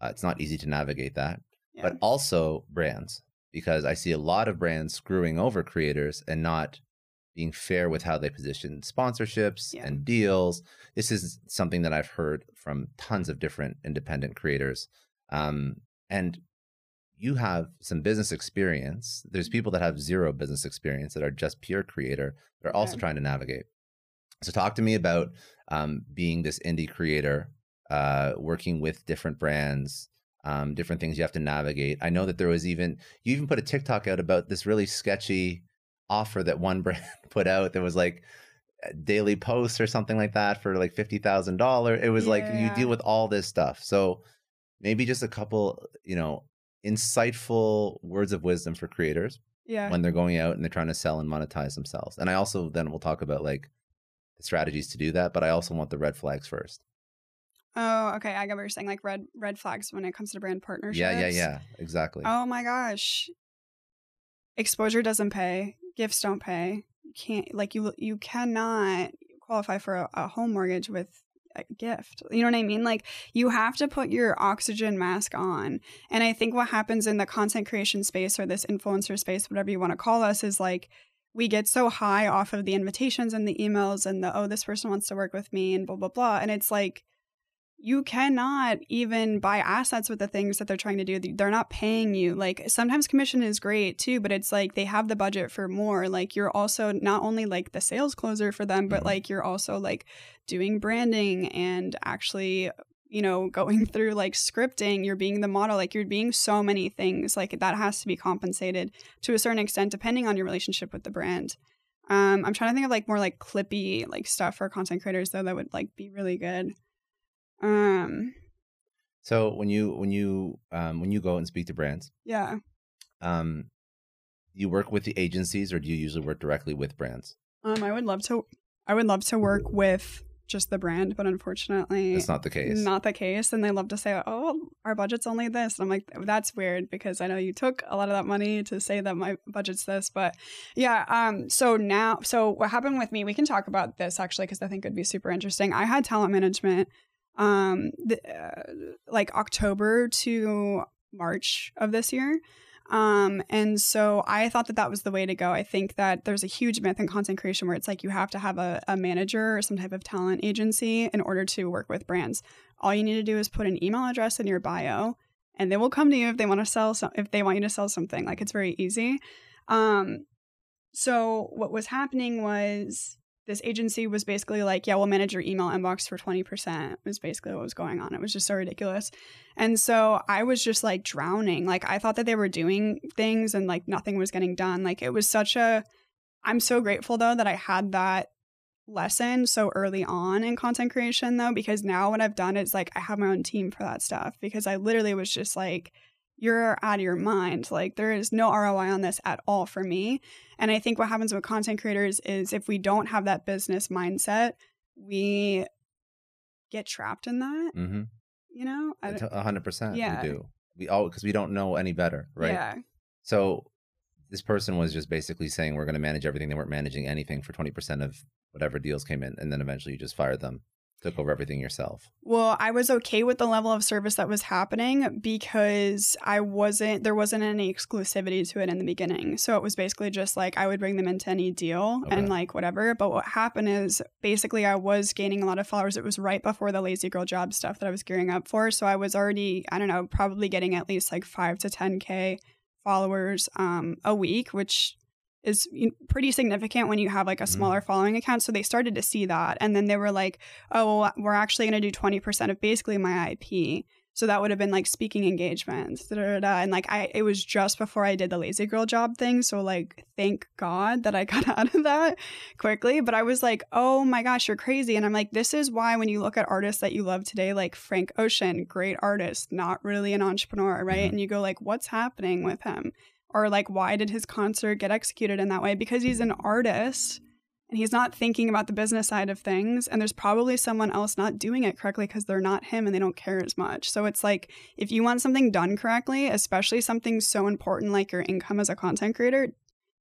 It's not easy to navigate that. Yeah. But also brands, because I see a lot of brands screwing over creators and not being fair with how they position sponsorships and deals. This is something that I've heard from tons of different independent creators. And you have some business experience. There's people that have zero business experience that are just pure creator. They're also trying to navigate. So talk to me about being this indie creator, working with different brands, different things you have to navigate. I know that you even put a TikTok out about this really sketchy offer that one brand put out that was like daily posts or something like that for like $50,000. It was like you deal with all this stuff. So maybe just a couple, insightful words of wisdom for creators when they're going out and they're trying to sell and monetize themselves. And I also then we'll talk about like the strategies to do that, but I also want the red flags first. Oh, okay. I get what you're saying, like red flags when it comes to brand partnerships. Yeah, exactly. Oh my gosh. Exposure doesn't pay. Gifts don't pay. You can't, like, you cannot qualify for a home mortgage with a gift. You know what I mean? Like, you have to put your oxygen mask on. And I think what happens in the content creation space or this influencer space, whatever you want to call us, is like, we get so high off of the invitations and the emails and this person wants to work with me and blah, blah, blah. And it's like, you cannot even buy assets with the things that they're trying to do. They're not paying you. Like, sometimes commission is great too, but it's like they have the budget for more. Like, you're also not only like the sales closer for them, but like you're also like doing branding and actually, going through like scripting. You're being the model. Like, you're being so many things. Like, that has to be compensated to a certain extent depending on your relationship with the brand. I'm trying to think of like more like clippy like stuff for content creators though that would like be really good. So when you go and speak to brands, you work with the agencies, or do you usually work directly with brands? I would love to work with just the brand, but unfortunately that's not the case. Not the case. And they love to say, oh, our budget's only this. And I'm like, that's weird, because I know you took a lot of that money to say that my budget's this, but so what happened with me, we can talk about this actually, because I think it'd be super interesting. I had talent management like October to March of this year. And so I thought that was the way to go. I think that there's a huge myth in content creation where it's like you have to have a manager or some type of talent agency in order to work with brands. All you need to do is put an email address in your bio, and they will come to you if they want to if they want you to sell something. Like, it's very easy. So what was happening was, this agency was basically like, yeah, we'll manage your email inbox for 20%, was basically what was going on. It was just so ridiculous. And so I was just like drowning. Like, I thought that they were doing things and like nothing was getting done. Like, it was I'm so grateful though that I had that lesson so early on in content creation though, because now what I've done is like, I have my own team for that stuff, because I literally was just like, you're out of your mind. Like, there is no ROI on this at all for me. And I think what happens with content creators is if we don't have that business mindset, we get trapped in that. 100%. Yeah. We do. Because we don't know any better, right? Yeah. So this person was just basically saying, we're going to manage everything. They weren't managing anything for 20% of whatever deals came in. And then eventually you just fired them. Took over everything yourself. Well, I was okay with the level of service that was happening because there wasn't any exclusivity to it in the beginning. So it was basically just like I would bring them into any deal and like whatever. But what happened is basically I was gaining a lot of followers. It was right before the lazy girl job stuff that I was gearing up for. So I was already, I don't know, probably getting at least like 5 to 10K followers a week, which is pretty significant when you have like a smaller following account. So they started to see that. And then they were like, oh, well, we're actually going to do 20% of basically my IP. So that would have been like speaking engagements. And like it was just before I did the lazy girl job thing. So like, thank God that I got out of that quickly. But I was like, oh my gosh, you're crazy. And I'm like, this is why when you look at artists that you love today, like Frank Ocean, great artist, not really an entrepreneur, right? And you go like, what's happening with him? Or like, why did his concert get executed in that way? Because he's an artist and he's not thinking about the business side of things. And there's probably someone else not doing it correctly because they're not him and they don't care as much. So it's like, if you want something done correctly, especially something so important like your income as a content creator,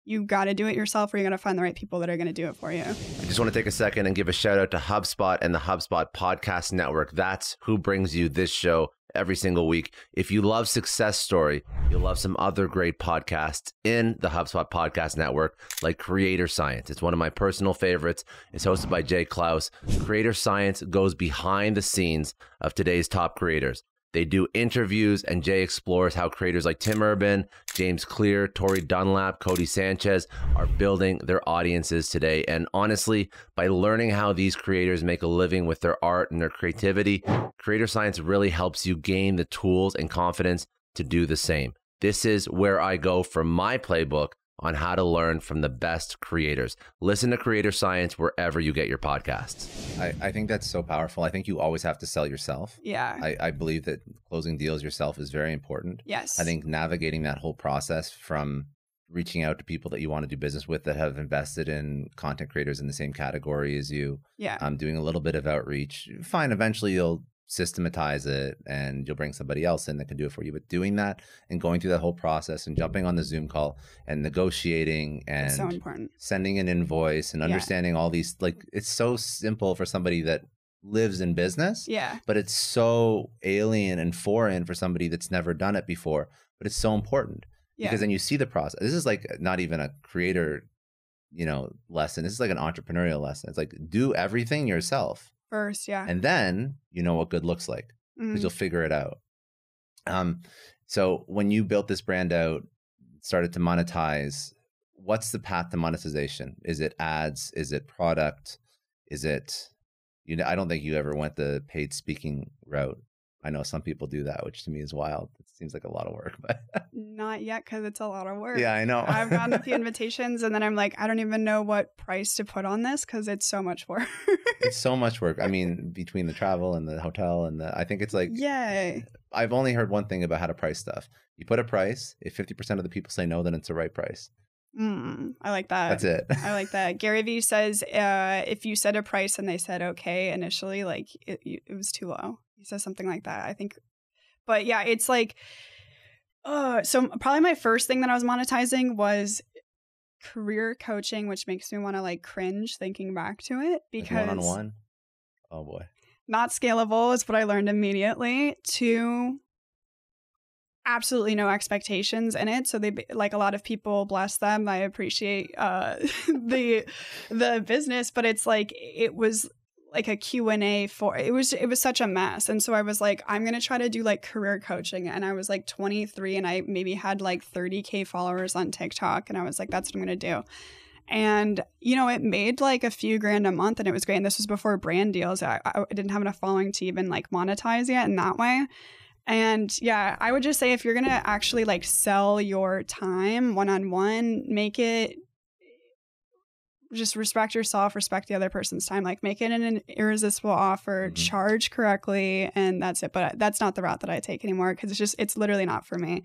you got to do it yourself, or you got to find the right people that are going to do it for you. I just want to take a second and give a shout out to HubSpot and the HubSpot Podcast Network. That's who brings you this show every single week. If you love Success Story, you'll love some other great podcasts in the HubSpot Podcast Network, like Creator Science. It's one of my personal favorites. It's hosted by Jay Klaus. Creator Science goes behind the scenes of today's top creators. They do interviews, and Jay explores how creators like Tim Urban, James Clear, Tori Dunlap, Cody Sanchez are building their audiences today. And honestly, by learning how these creators make a living with their art and their creativity, Creator Science really helps you gain the tools and confidence to do the same. This is where I go for my playbook on how to learn from the best creators. Listen to Creator Science wherever you get your podcasts. I think that's so powerful. I think you always have to sell yourself. Yeah. I believe that closing deals yourself is very important. Yes. I think navigating that whole process from reaching out to people that you want to do business with that have invested in content creators in the same category as you. Yeah. Doing a little bit of outreach. Fine, eventually you'll systematize it and you'll bring somebody else in that can do it for you. But doing that and going through that whole process and jumping on the Zoom call and negotiating and it's so important. Sending an invoice and understanding all these, like, it's so simple for somebody that lives in business. Yeah. But it's so alien and foreign for somebody that's never done it before. But it's so important because then you see the process. This is like not even a creator, lesson. This is like an entrepreneurial lesson. It's like do everything yourself first, yeah. And then you know what good looks like because you'll figure it out. So when you built this brand out, started to monetize, what's the path to monetization? Is it ads? Is it product? Is it, I don't think you ever went the paid speaking route. I know some people do that, which to me is wild. It seems like a lot of work, but not yet because it's a lot of work. Yeah, I know. I've gotten a few invitations and then I'm like, I don't even know what price to put on this because it's so much work. It's so much work. I mean, between the travel and the hotel and I think it's like, yay. I've only heard one thing about how to price stuff. You put a price. If 50% of the people say no, then it's the right price. I like that. That's it. I like that. Gary Vee says if you set a price and they said okay initially, like it was too low. He says something like that, I think. But yeah, it's like, so probably my first thing that I was monetizing was career coaching, which makes me want to like cringe thinking back to it because like one-on-one. Oh boy. Not scalable is what I learned immediately. 2, absolutely no expectations in it. So they, like, a lot of people, bless them, I appreciate the business, but it's like it was like a Q&A for it was such a mess. And so I was like, I'm gonna try to do like career coaching. And I was like 23 and I maybe had like 30K followers on TikTok, and I was like, that's what I'm gonna do. And it made like a few grand a month and it was great. And this was before brand deals. I didn't have enough following to even like monetize yet in that way. And yeah, I would just say if you're going to actually like sell your time one-on-one, make it, just respect yourself, respect the other person's time, like make it an irresistible offer, charge correctly, and that's it. But that's not the route that I take anymore because it's literally not for me.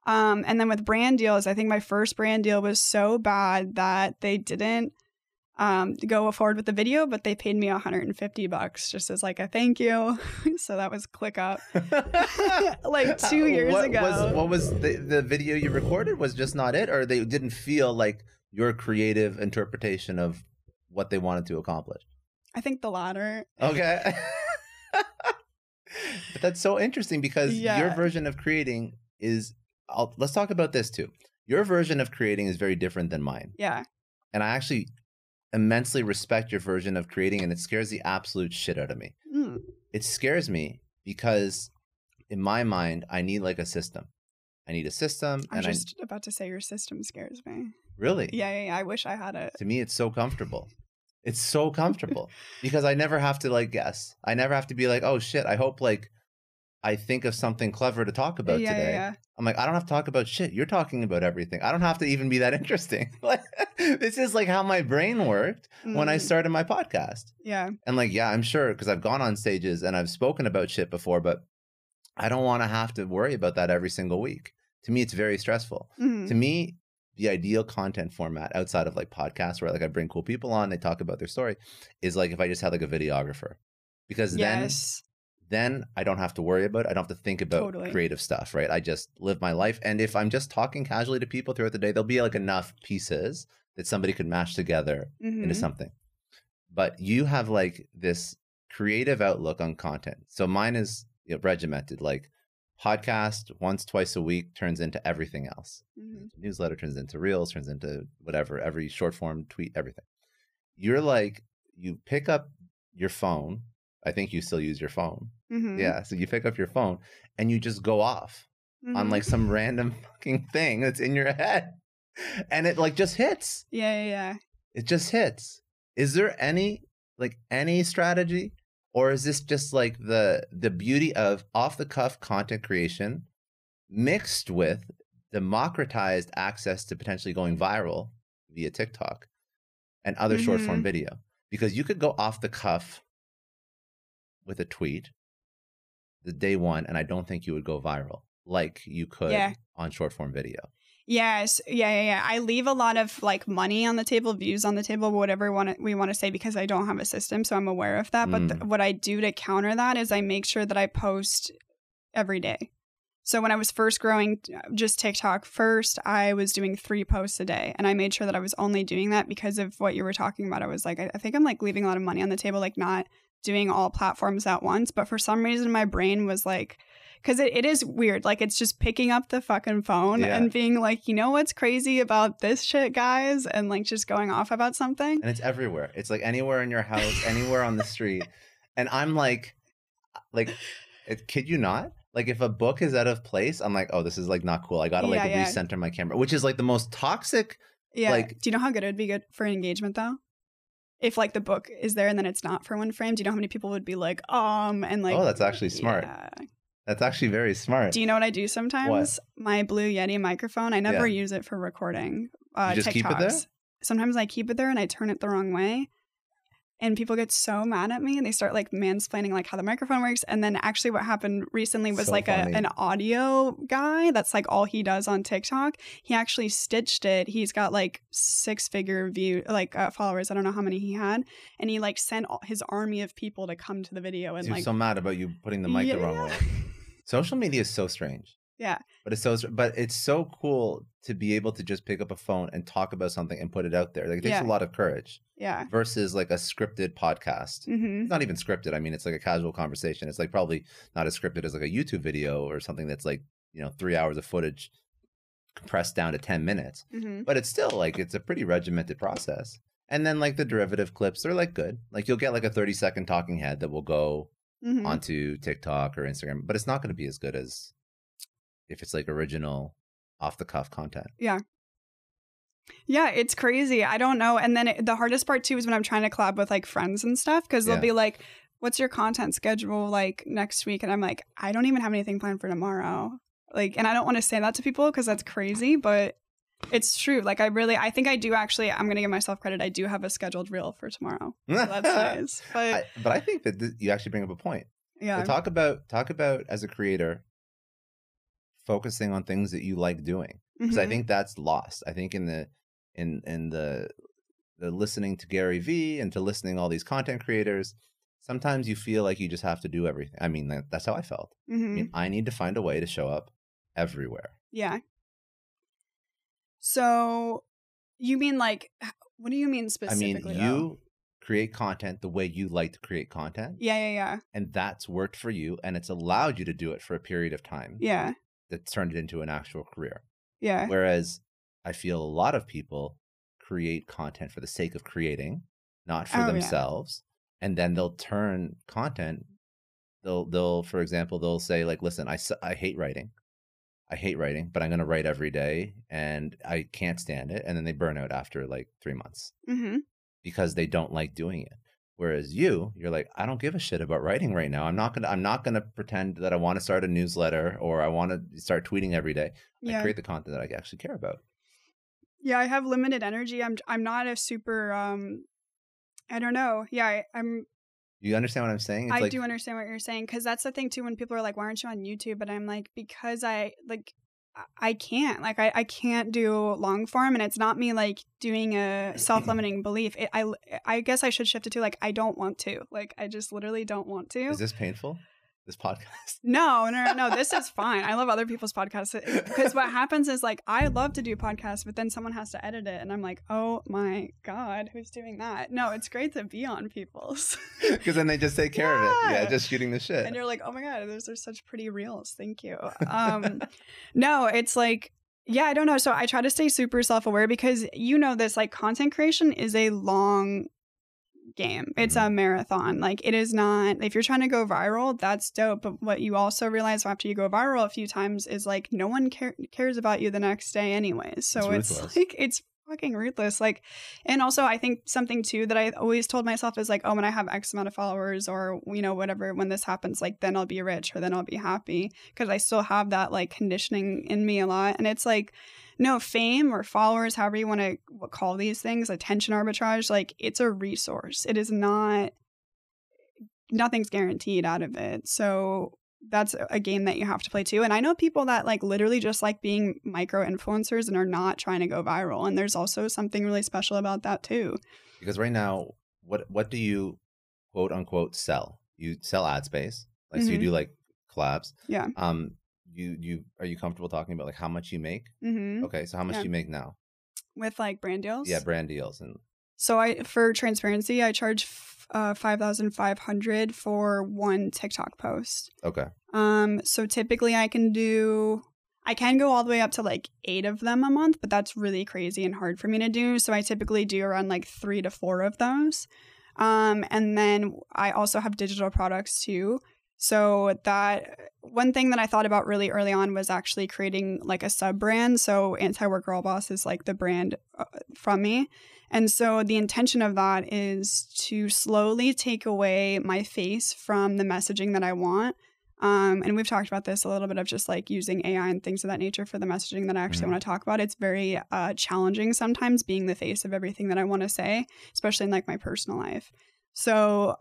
And then with brand deals, I think my first brand deal was so bad that they didn't go forward with the video, but they paid me $150 just as like a thank you. So that was ClickUp like 2 years ago. What was the video you recorded was just not it, or they didn't feel like your creative interpretation of what they wanted to accomplish? I think the latter. Okay. But that's so interesting because your version of creating is, let's talk about this too. Your version of creating is very different than mine. Yeah. And I actually immensely respect your version of creating, and it scares the absolute shit out of me. It scares me because in my mind, I need like a system. I need a system. I'm just about to say your system scares me. Really? Yeah. I wish I had it. To me, it's so comfortable. It's so comfortable because I never have to like guess. I never have to be like, oh shit, I hope like I think of something clever to talk about today. Yeah. I'm like, I don't have to talk about shit. You're talking about everything. I don't have to even be that interesting. This is like how my brain worked when I started my podcast. Yeah. And like, yeah, I'm sure because I've gone on stages and I've spoken about shit before, but I don't want to have to worry about that every single week. To me, it's very stressful. To me, the ideal content format outside of like podcasts where like I bring cool people on, they talk about their story, is like if I just had like a videographer, because then I don't have to worry about it. I don't have to think about creative stuff, right? I just live my life. And if I'm just talking casually to people throughout the day, there'll be like enough pieces that somebody could mash together into something. But you have like this creative outlook on content. So mine is regimented. Like podcast once, twice a week turns into everything else. Mm-hmm. Newsletter turns into reels, turns into whatever, every short form tweet, everything. You're like, you pick up your phone. I think you still use your phone. Mm-hmm. Yeah. So you pick up your phone and you just go off on like some random fucking thing that's in your head. And it like just hits. Yeah. It just hits. Is there any strategy? Or is this just like the beauty of off the cuff content creation mixed with democratized access to potentially going viral via TikTok and other short form video? Because you could go off the cuff with a tweet the day one, and I don't think you would go viral like you could on short form video. Yes. Yeah. I leave a lot of like money on the table, views on the table, whatever we want to say, because I don't have a system. So I'm aware of that. But what I do to counter that is I make sure that I post every day. So when I was first growing just TikTok first, I was doing 3 posts a day. And I made sure that I was only doing that because of what you were talking about. I was like, I think I'm like leaving a lot of money on the table, like not doing all platforms at once. But for some reason, my brain was like, because it is weird. Like, it's just picking up the fucking phone and being like, you know what's crazy about this shit, guys? And like just going off about something. And it's everywhere. It's like anywhere in your house, anywhere on the street. And I'm like, kid you not? Like if a book is out of place, I'm like, oh, this is like not cool. I got to recenter my camera, which is like the most toxic. Yeah. Like, do you know how good it would be good for engagement though? If like the book is there and then it's not for one frame, do you know how many people would be like, and like, oh, that's actually smart. Yeah. That's actually very smart. Do you know what I do sometimes? What? My Blue Yeti microphone, I never use it for recording. You just TikToks. keep it there? Sometimes I keep it there and I turn it the wrong way. And people get so mad at me and they start like mansplaining like how the microphone works. And then actually what happened recently was an audio guy. That's like all he does on TikTok. He actually stitched it. He's got like 6-figure followers. I don't know how many he had. And he like sent his army of people to come to the video. And like, so mad about you putting the mic the wrong way. Social media is so strange. Yeah. But it's so cool to be able to just pick up a phone and talk about something and put it out there. Like it takes a lot of courage. Yeah. Versus like a scripted podcast. Mm-hmm. It's not even scripted. I mean, it's like a casual conversation. It's like probably not as scripted as like a YouTube video or something that's like, 3 hours of footage compressed down to 10 minutes. Mm-hmm. But it's still like, it's a pretty regimented process. And then like the derivative clips, they're like good. Like you'll get like a 30-second talking head that will go onto TikTok or Instagram, but it's not going to be as good as if it's like original off the cuff content. Yeah. Yeah, it's crazy. I don't know. And then the hardest part too is when I'm trying to collab with like friends and stuff, because they'll be like, what's your content schedule like next week? And I'm like, I don't even have anything planned for tomorrow. Like, and I don't want to say that to people because that's crazy, but it's true. Like I think I do actually, I'm going to give myself credit. I do have a scheduled reel for tomorrow. So that's nice. But I think that you actually bring up a point. Yeah. So talk about as a creator, focusing on things that you like doing. Because I think that's lost. I think in the listening to Gary Vee and to listening to all these content creators, sometimes you feel like you just have to do everything. I mean, that's how I felt. I mean, I need to find a way to show up everywhere. Yeah. So you mean like, what do you mean specifically? I mean, you create content the way you like to create content. Yeah. And that's worked for you. And it's allowed you to do it for a period of time. Yeah. That's turned it into an actual career. Yeah. Whereas I feel a lot of people create content for the sake of creating, not for themselves. Yeah. And then they'll turn content. They'll, for example, they'll say like, listen, I hate writing. But I'm going to write every day and I can't stand it. And then they burn out after like 3 months because they don't like doing it. Whereas you're like, I don't give a shit about writing right now. I'm not gonna pretend that I want to start a newsletter or I want to start tweeting every day. I create the content that I actually care about. Yeah, I have limited energy. I'm not a super I don't know. Yeah, I'm. You understand what I'm saying? I do understand what you're saying, because that's the thing too. When people are like, "Why aren't you on YouTube?" and I'm like, because I can't. Like, I can't do long form, and it's not me like doing a self-limiting belief. I guess I should shift it to like, I don't want to. Like, I just literally don't want to. Is this painful? this podcast? No. This is fine. I love other people's podcasts because what happens is like I love to do podcasts, but then someone has to edit it, and I'm like, oh my god, who's doing that? No, it's great to be on people's because then they just take care of it. Yeah, just shooting the shit. And you're like, oh my god, those are such pretty reels. Thank you. No, it's like. Yeah, I don't know. So I try to stay super self-aware because this, like content creation is a long game. It's a marathon. Like it is not, if you're trying to go viral, that's dope. But what you also realize after you go viral a few times is like no one cares about you the next day anyways. So it's like, it's fucking ruthless. Like, and also I think something too that I always told myself is like, oh, when I have X amount of followers or, whatever, when this happens, like then I'll be rich or then I'll be happy, because I still have that like conditioning in me a lot. And it's like, no, fame or followers, however you want to call these things, attention arbitrage, like it's a resource. It is not, nothing's guaranteed out of it. So that's a game that you have to play too. And I know people that like literally just like being micro influencers and are not trying to go viral. And there's also something really special about that too. Because right now, what do you quote unquote sell? You sell ad space. Like so you do like collabs. Yeah. You are you comfortable talking about like how much you make? Okay, so how much do you make now? With like brand deals? Yeah, brand deals. And so for transparency, I charge $5,500 for one TikTok post. Okay. So typically I can go all the way up to like 8 of them a month, but that's really crazy and hard for me to do. So I typically do around like 3 to 4 of those. And then I also have digital products too. So that one thing that I thought about really early on was actually creating like a sub brand. So Work Girlboss is like the brand from me. And so the intention of that is to slowly take away my face from the messaging that I want. And we've talked about this a little bit of just like using AI and things of that nature for the messaging that I actually want to talk about. It's very challenging sometimes being the face of everything that I want to say, especially in like my personal life. So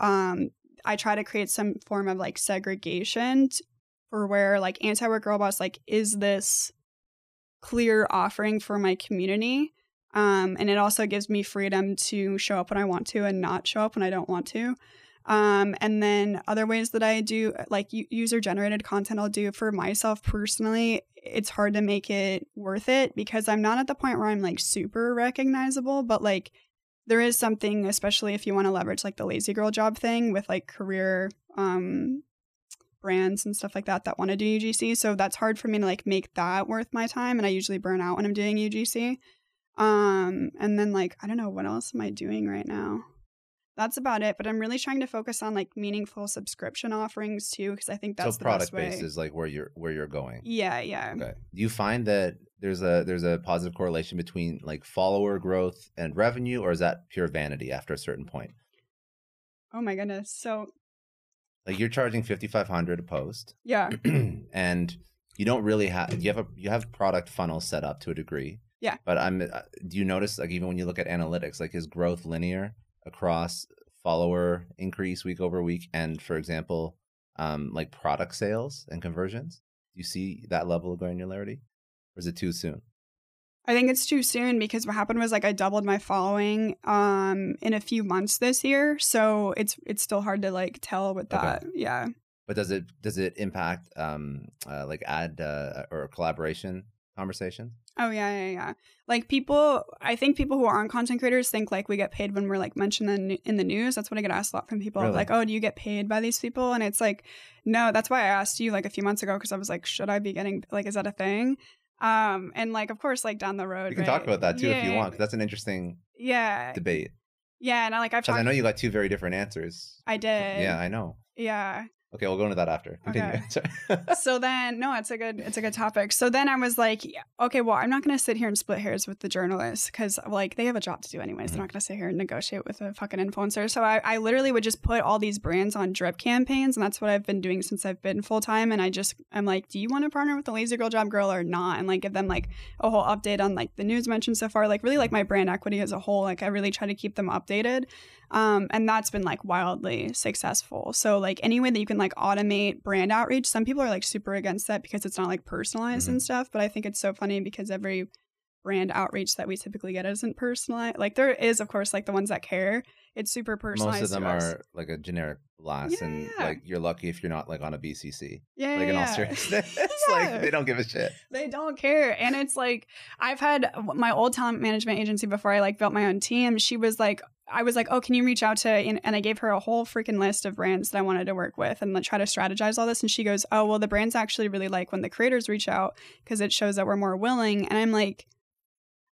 I try to create some form of like segregation for where like Work Girlboss like is this clear offering for my community. And it also gives me freedom to show up when I want to and not show up when I don't want to. And then other ways that I do like user-generated content I'll do for myself personally, it's hard to make it worth it because I'm not at the point where I'm like super recognizable, but like there is something, especially if you want to leverage like the lazy girl job thing with like career brands and stuff like that want to do UGC. So that's hard for me to like make that worth my time. And I usually burn out when I'm doing UGC. And then like, I don't know, what else am I doing right now? That's about it. But I'm really trying to focus on like meaningful subscription offerings too, because I think that's the best way. So product based is like where you're going. Yeah, yeah. Okay. Do you find that there's a positive correlation between like follower growth and revenue, or is that pure vanity after a certain point? Oh my goodness. So like you're charging $5,500 a post. Yeah. And you don't really have you have product funnels set up to a degree. Yeah. But do you notice like even when you look at analytics, like is growth linear across follower increase week over week and for example like product sales and conversions? Do you see that level of granularity, or is it too soon? I think it's too soon because what happened was like I doubled my following in a few months this year, so it's still hard to like tell with that. Okay. Yeah. But does it impact like ad or collaboration conversation? Oh yeah. Like I think people who aren't content creators think like we get paid when we're like mentioned in the news. That's what I get asked a lot from people. Really? Like, oh, do you get paid by these people? And it's like, no. That's why I asked you like a few months ago because I was like, should I be getting like, is that a thing? And like, of course, like down the road, you can talk about that too if you want, because that's an interesting debate. Yeah, and I know you got 2 very different answers. I did. Yeah, I know. Yeah. Okay, we'll go into that after. Continue. Okay. So then, no, it's a good topic. So then I was like, okay, well, I'm not going to sit here and split hairs with the journalists because like they have a job to do anyways. They're not going to sit here and negotiate with a fucking influencer. So I literally would just put all these brands on drip campaigns, and that's what I've been doing since I've been full time. And I'm like, do you want to partner with the Lazy Girl Job Girl or not? And like give them like a whole update on like the news mentioned so far, like really like my brand equity as a whole. Like I really try to keep them updated. And that's been like wildly successful. So like any way that you can like automate brand outreach, some people are like super against that because it's not like personalized and stuff. But I think it's so funny because every brand outreach that we typically get isn't personalized. Like there is, of course, like the ones that care. It's super personalized. Most of them to us. are like a generic blast, and like you're lucky if you're not like on a BCC. Like in all seriousness, like they don't give a shit. They don't care. And it's like, I've had my old talent management agency before I like built my own team. She was like, I was like, oh, can you reach out to, and I gave her a whole freaking list of brands that I wanted to work with and try to strategize all this. And she goes, oh, well, the brands actually really like when the creators reach out because it shows that we're more willing. And I'm like,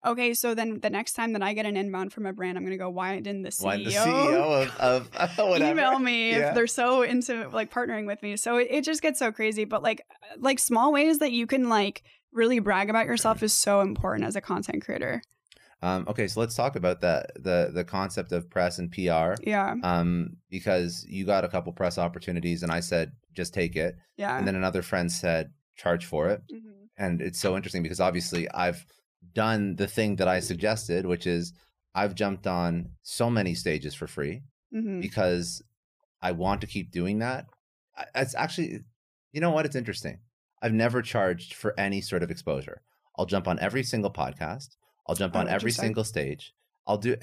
okay, so then the next time that I get an inbound from a brand, I'm going to go, why didn't the CEO of whatever email me if they're so into like partnering with me? So it just gets so crazy. But like small ways that you can like really brag about yourself is so important as a content creator. Okay, so let's talk about the concept of press and PR. Yeah. Because you got a couple press opportunities and I said, just take it. Yeah. And then another friend said, charge for it. Mm-hmm. And it's so interesting because obviously I've done the thing that I suggested, which is I've jumped on so many stages for free because I want to keep doing that. It's actually, you know what? It's interesting. I've never charged for any sort of exposure. I'll jump on every single podcast. I'll jump on every single stage. I'll do,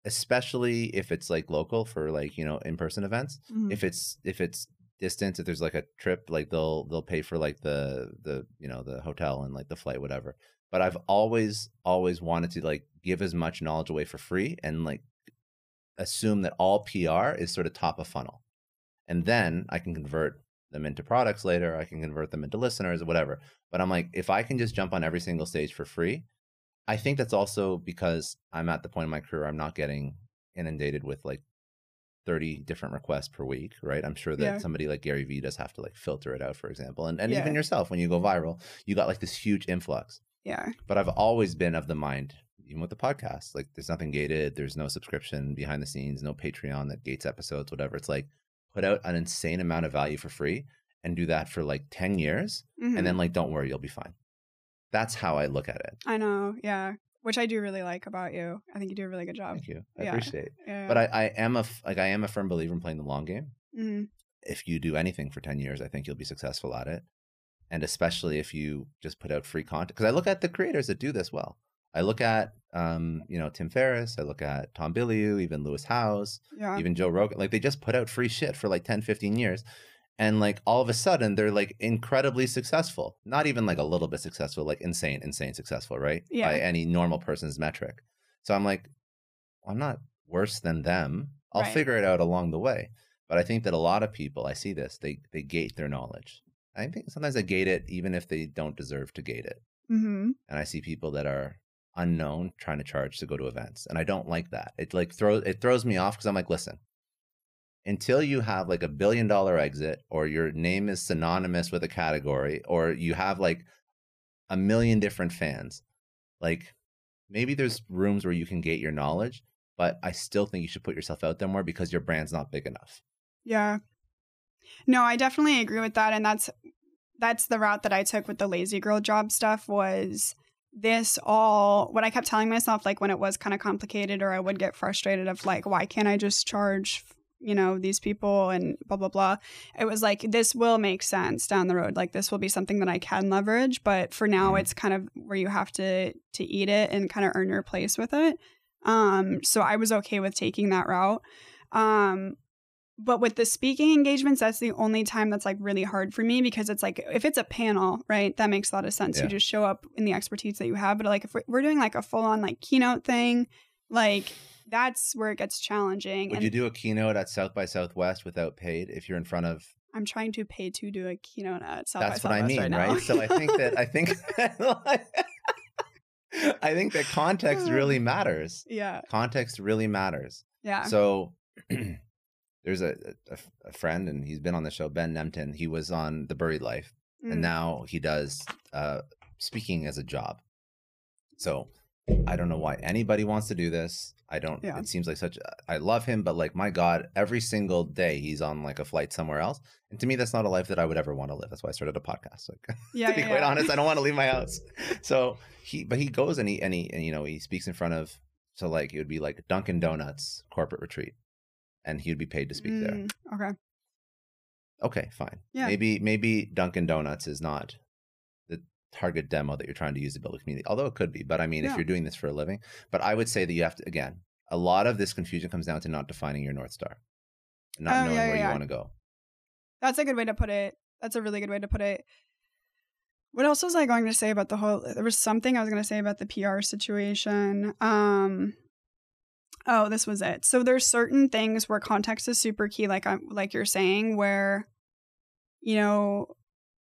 especially if it's like local for like, you know, in-person events. If it's distance, if there's like a trip, like they'll pay for like the you know, the hotel and like the flight, whatever. But I've always wanted to like give as much knowledge away for free and like assume that all PR is sort of top of funnel. And then I can convert them into products later. I can convert them into listeners or whatever. But I'm like, if I can just jump on every single stage for free, I think that's also because I'm at the point in my career, I'm not getting inundated with like 30 different requests per week, right? I'm sure that somebody like Gary Vee does have to like filter it out, for example. And even yourself, when you go viral, you got like this huge influx. Yeah. But I've always been of the mind, even with the podcast, like there's nothing gated. There's no subscription behind the scenes, no Patreon that gates episodes, whatever. It's like put out an insane amount of value for free and do that for like 10 years. And then like, don't worry, you'll be fine. That's how I look at it. I know. Yeah. Which I do really like about you. I think you do a really good job. Thank you. I appreciate it. Yeah. But I am a firm believer in playing the long game. If you do anything for 10 years, I think you'll be successful at it. And especially if you just put out free content. Because I look at the creators that do this well. I look at, you know, Tim Ferriss. I look at Tom Bilyeu, even Lewis Howes, even Joe Rogan. Like they just put out free shit for like 10, 15 years. And like all of a sudden they're like incredibly successful. Not even like a little bit successful, like insane successful, right? Yeah. By any normal person's metric. So I'm like, well, I'm not worse than them. I'll figure it out along the way. But I think that a lot of people, I see this, they gate their knowledge. I think sometimes they gate it even if they don't deserve to gate it. And I see people that are unknown trying to charge to go to events. And I don't like that. It like throws me off because I'm like, listen, until you have like $1 billion exit or your name is synonymous with a category or you have like 1 million different fans, like maybe there's rooms where you can gate your knowledge, but I still think you should put yourself out there more because your brand's not big enough. Yeah. No, I definitely agree with that. And that's the route that I took with the lazy girl job stuff was what I kept telling myself, like when it was kind of complicated or I would get frustrated of like, why can't I just charge, you know, these people and blah, blah, blah. It was like, this will make sense down the road. Like this will be something that I can leverage. But for now, it's kind of where you have to eat it and kind of earn your place with it. So I was okay with taking that route. But with the speaking engagements, that's the only time that's like really hard for me because it's like, if it's a panel, right, that makes a lot of sense. You just show up in the expertise that you have. But like if we're doing like a full on like keynote thing, like that's where it gets challenging. Would you do a keynote at South by Southwest without paid if you're in front of? I'm trying to pay to do a keynote at South by Southwest. That's what I mean, right? So I think that context really matters. Yeah. Context really matters. Yeah. So there's a friend, and he's been on the show, Ben Nemtin. He was on The Buried Life, and now he does speaking as a job. So I don't know why anybody wants to do this. It seems like I love him, but like, my God, every single day he's on like a flight somewhere else. And to me, that's not a life that I would ever want to live. That's why I started a podcast. Like, to be quite honest, I don't want to leave my house. So he goes and he, you know, he speaks in front of, so like, it would be like Dunkin' Donuts corporate retreat and he'd be paid to speak there. Okay, fine. Yeah. Maybe Dunkin' Donuts is not the target demo that you're trying to use to build a community, although it could be. But I mean, if you're doing this for a living, but I would say that you have to, again, a lot of this confusion comes down to not defining your North Star, not knowing where you want to go. That's a good way to put it. That's a really good way to put it. What else was I going to say about there was something I was going to say about the PR situation. Oh, this was it. So there's certain things where context is super key, like you're saying, where, you know,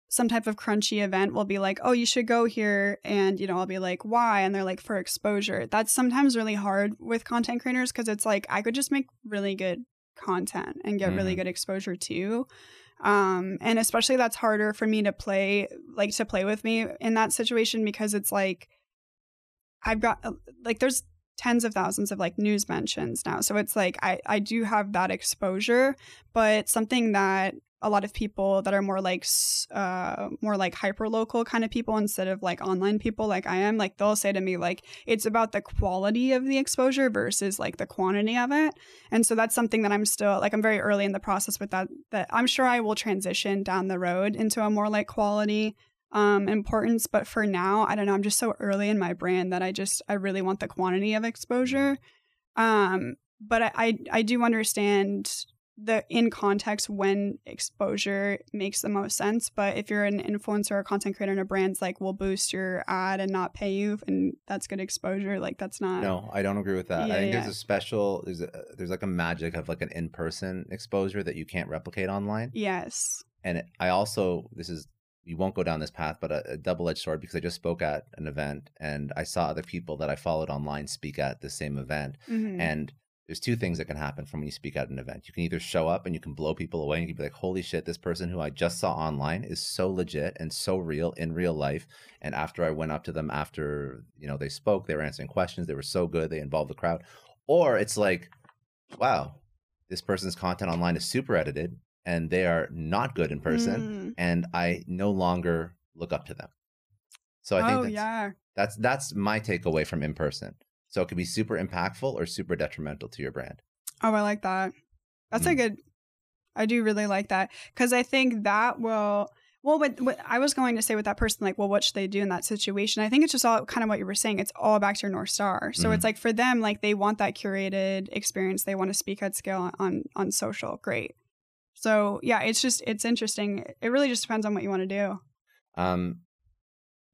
some type of crunchy event will be like, oh, you should go here. And, you know, I'll be like, why? And they're like, for exposure. That's sometimes really hard with content creators because it's like, I could just make really good content and get really good exposure too. And especially that's harder for me to play with me in that situation because it's like, I've got like, there's tens of thousands of like news mentions now. So it's like, I do have that exposure, but something that a lot of people that are more like hyper local kind of people instead of like online people like I am, like they'll say to me like it's about the quality of the exposure versus like the quantity of it. And so that's something that I'm still like I'm very early in the process with that I'm sure I will transition down the road into a more like quality importance, but for now I don't know, I'm just so early in my brand that I really want the quantity of exposure. But I do understand the in context when exposure makes the most sense. But if you're an influencer or content creator and a brand's like will boost your ad and not pay you and that's good exposure, like that's not. No, I don't agree with that. I think there's a special there's like a magic of like an in-person exposure that you can't replicate online. Yes. And I also you won't go down this path, but a double-edged sword because I just spoke at an event and I saw other people that I followed online speak at the same event. And there's two things that can happen from when you speak at an event. You can either show up and you can blow people away and you can be like, holy shit, this person who I just saw online is so legit and so real in real life. And after I went up to them after, you know, they spoke, they were answering questions, they were so good, they involved the crowd. Or it's like, wow, this person's content online is super edited and they are not good in person and I no longer look up to them. So I think that's my takeaway from in person. So it could be super impactful or super detrimental to your brand. Oh, I like that. That's a good, I do really like that. Because I think that will, what I was going to say with that person, like, well, what should they do in that situation? I think it's just all kind of what you were saying. It's all back to your North Star. So it's like for them, like they want that curated experience. They want to speak at scale on social. Great. So yeah, it's interesting. It really just depends on what you want to do.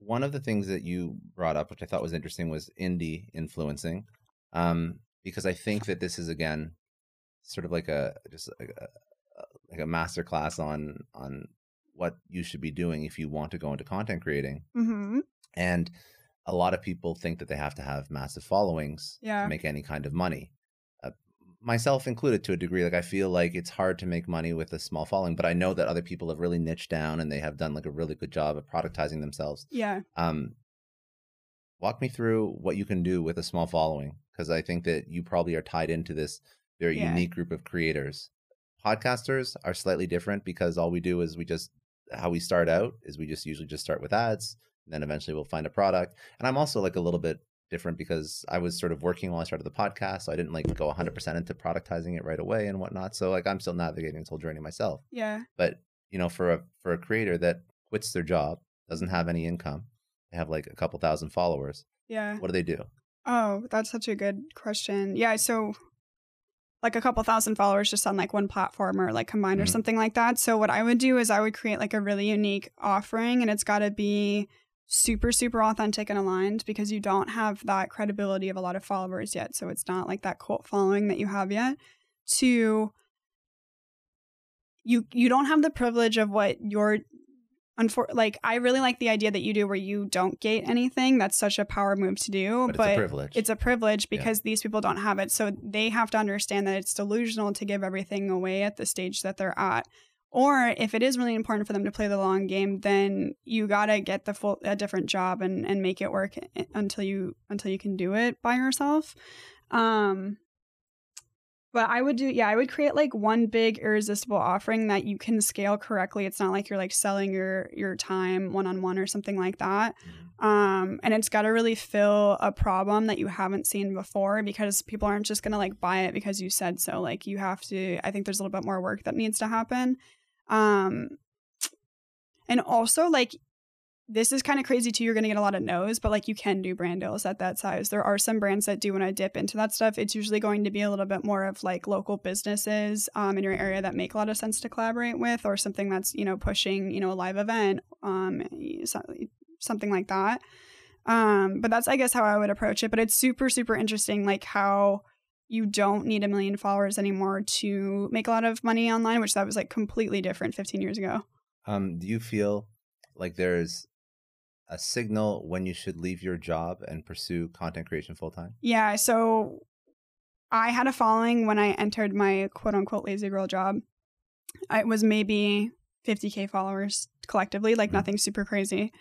One of the things that you brought up, which I thought was interesting, was indie influencing, because I think that this is again sort of like a masterclass on what you should be doing if you want to go into content creating. And a lot of people think that they have to have massive followings to make any kind of money. Myself included to a degree. Like I feel like it's hard to make money with a small following, but I know that other people have really niched down and they have done like a really good job of productizing themselves. Yeah. Walk me through what you can do with a small following, because I think that you probably are tied into this very unique group of creators. Podcasters are slightly different because all we do is how we start out is we just usually just start with ads, and then eventually we'll find a product. And I'm also like a little bit different because I was sort of working while I started the podcast, so I didn't like go 100% into productizing it right away and whatnot. So like I'm still navigating this whole journey myself. Yeah. But you know, for a creator that quits their job, doesn't have any income, they have like a couple thousand followers. Yeah. What do they do? Oh, that's such a good question. Yeah. So like a couple thousand followers just on like one platform or like combined or something like that. So what I would do is I would create like a really unique offering, and it's got to be super, super authentic and aligned because you don't have that credibility of a lot of followers yet. So it's not like that cult following that you have yet. You don't have the privilege of what you're like. I really like the idea that you do where you don't gate anything. That's such a power move to do, but it's a privilege. It's a privilege because these people don't have it. So they have to understand that it's delusional to give everything away at the stage that they're at. Or if it is really important for them to play the long game, then you gotta get a different job and make it work until you can do it by yourself. But I would create like one big irresistible offering that you can scale correctly. It's not like you're like selling your time one-on-one or something like that. And it's got to really fill a problem that you haven't seen before, because people aren't just gonna like buy it because you said so. Like you have to. I think there's a little bit more work that needs to happen. And also like this is kind of crazy too. You're going to get a lot of no's, but like you can do brand deals at that size. There are some brands that do want to dip into that stuff. It's usually going to be a little bit more of like local businesses in your area that make a lot of sense to collaborate with, or something that's, you know, pushing, you know, a live event, something like that. But that's, I guess, how I would approach it. But it's super, super interesting, like how you don't need 1 million followers anymore to make a lot of money online, which that was like completely different 15 years ago. Do you feel like there's a signal when you should leave your job and pursue content creation full time? Yeah. So I had a following when I entered my quote unquote lazy girl job. It was maybe 50K followers collectively, like nothing super crazy.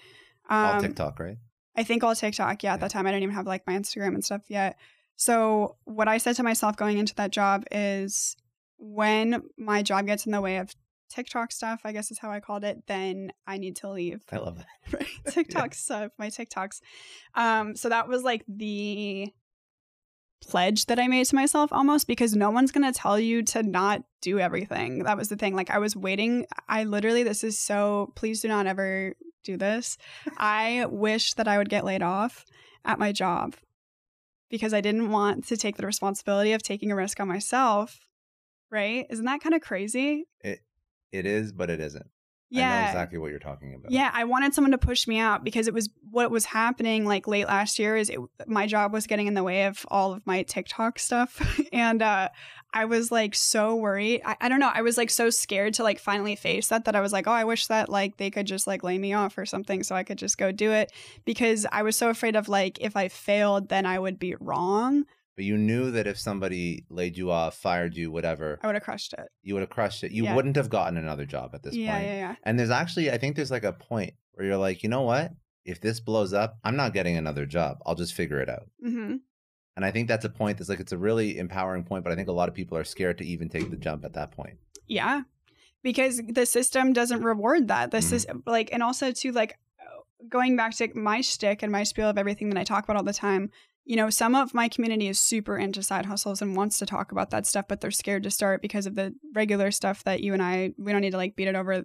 All TikTok, right? I think all TikTok. Yeah. At that time, I didn't even have like my Instagram and stuff yet. So what I said to myself going into that job is, when my job gets in the way of TikTok stuff, I guess is how I called it, then I need to leave. I love that. Right? TikTok stuff, my TikToks. So that was like the pledge that I made to myself almost, because no one's going to tell you to not do everything. That was the thing. Like I was waiting. I literally, this is so, please do not ever do this. I wish that I would get laid off at my job because I didn't want to take the responsibility of taking a risk on myself. Right? Isn't that kind of crazy? It is, but it isn't. Yeah. I know exactly what you're talking about. Yeah, I wanted someone to push me out because it was what was happening like late last year is my job was getting in the way of all of my TikTok stuff. And I was like so worried. I don't know. I was like so scared to like finally face that I was like, oh, I wish that like they could just like lay me off or something so I could just go do it, because I was so afraid of like if I failed, then I would be wrong. But you knew that if somebody laid you off, fired you, whatever, I would have crushed it. You would have crushed it. You wouldn't have gotten another job at this point. Yeah. And there's actually, I think there's like a point where you're like, you know what? If this blows up, I'm not getting another job. I'll just figure it out. Mm-hmm. And I think that's a point that's like, it's a really empowering point, but I think a lot of people are scared to even take the jump at that point. Yeah. Because the system doesn't reward that. The system, like, and also too, like, going back to my shtick and my spiel of everything that I talk about all the time, you know, some of my community is super into side hustles and wants to talk about that stuff, but they're scared to start because of the regular stuff that you and we don't need to like beat it over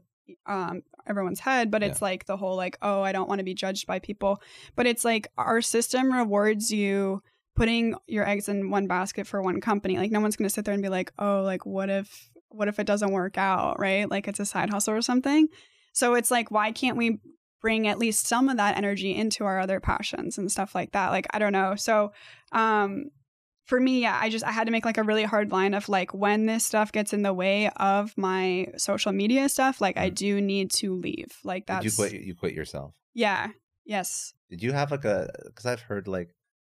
everyone's head, but it's like the whole like, oh, I don't want to be judged by people. But it's like our system rewards you putting your eggs in one basket for one company. Like no one's going to sit there and be like, oh, like what if it doesn't work out, right? Like it's a side hustle or something. So it's like, why can't we bring at least some of that energy into our other passions and stuff like that? Like, I don't know. So, for me, yeah, I had to make like a really hard line of like, when this stuff gets in the way of my social media stuff, like I do need to leave. Like that's... Did you quit yourself? Yeah. Yes. Did you have like because I've heard like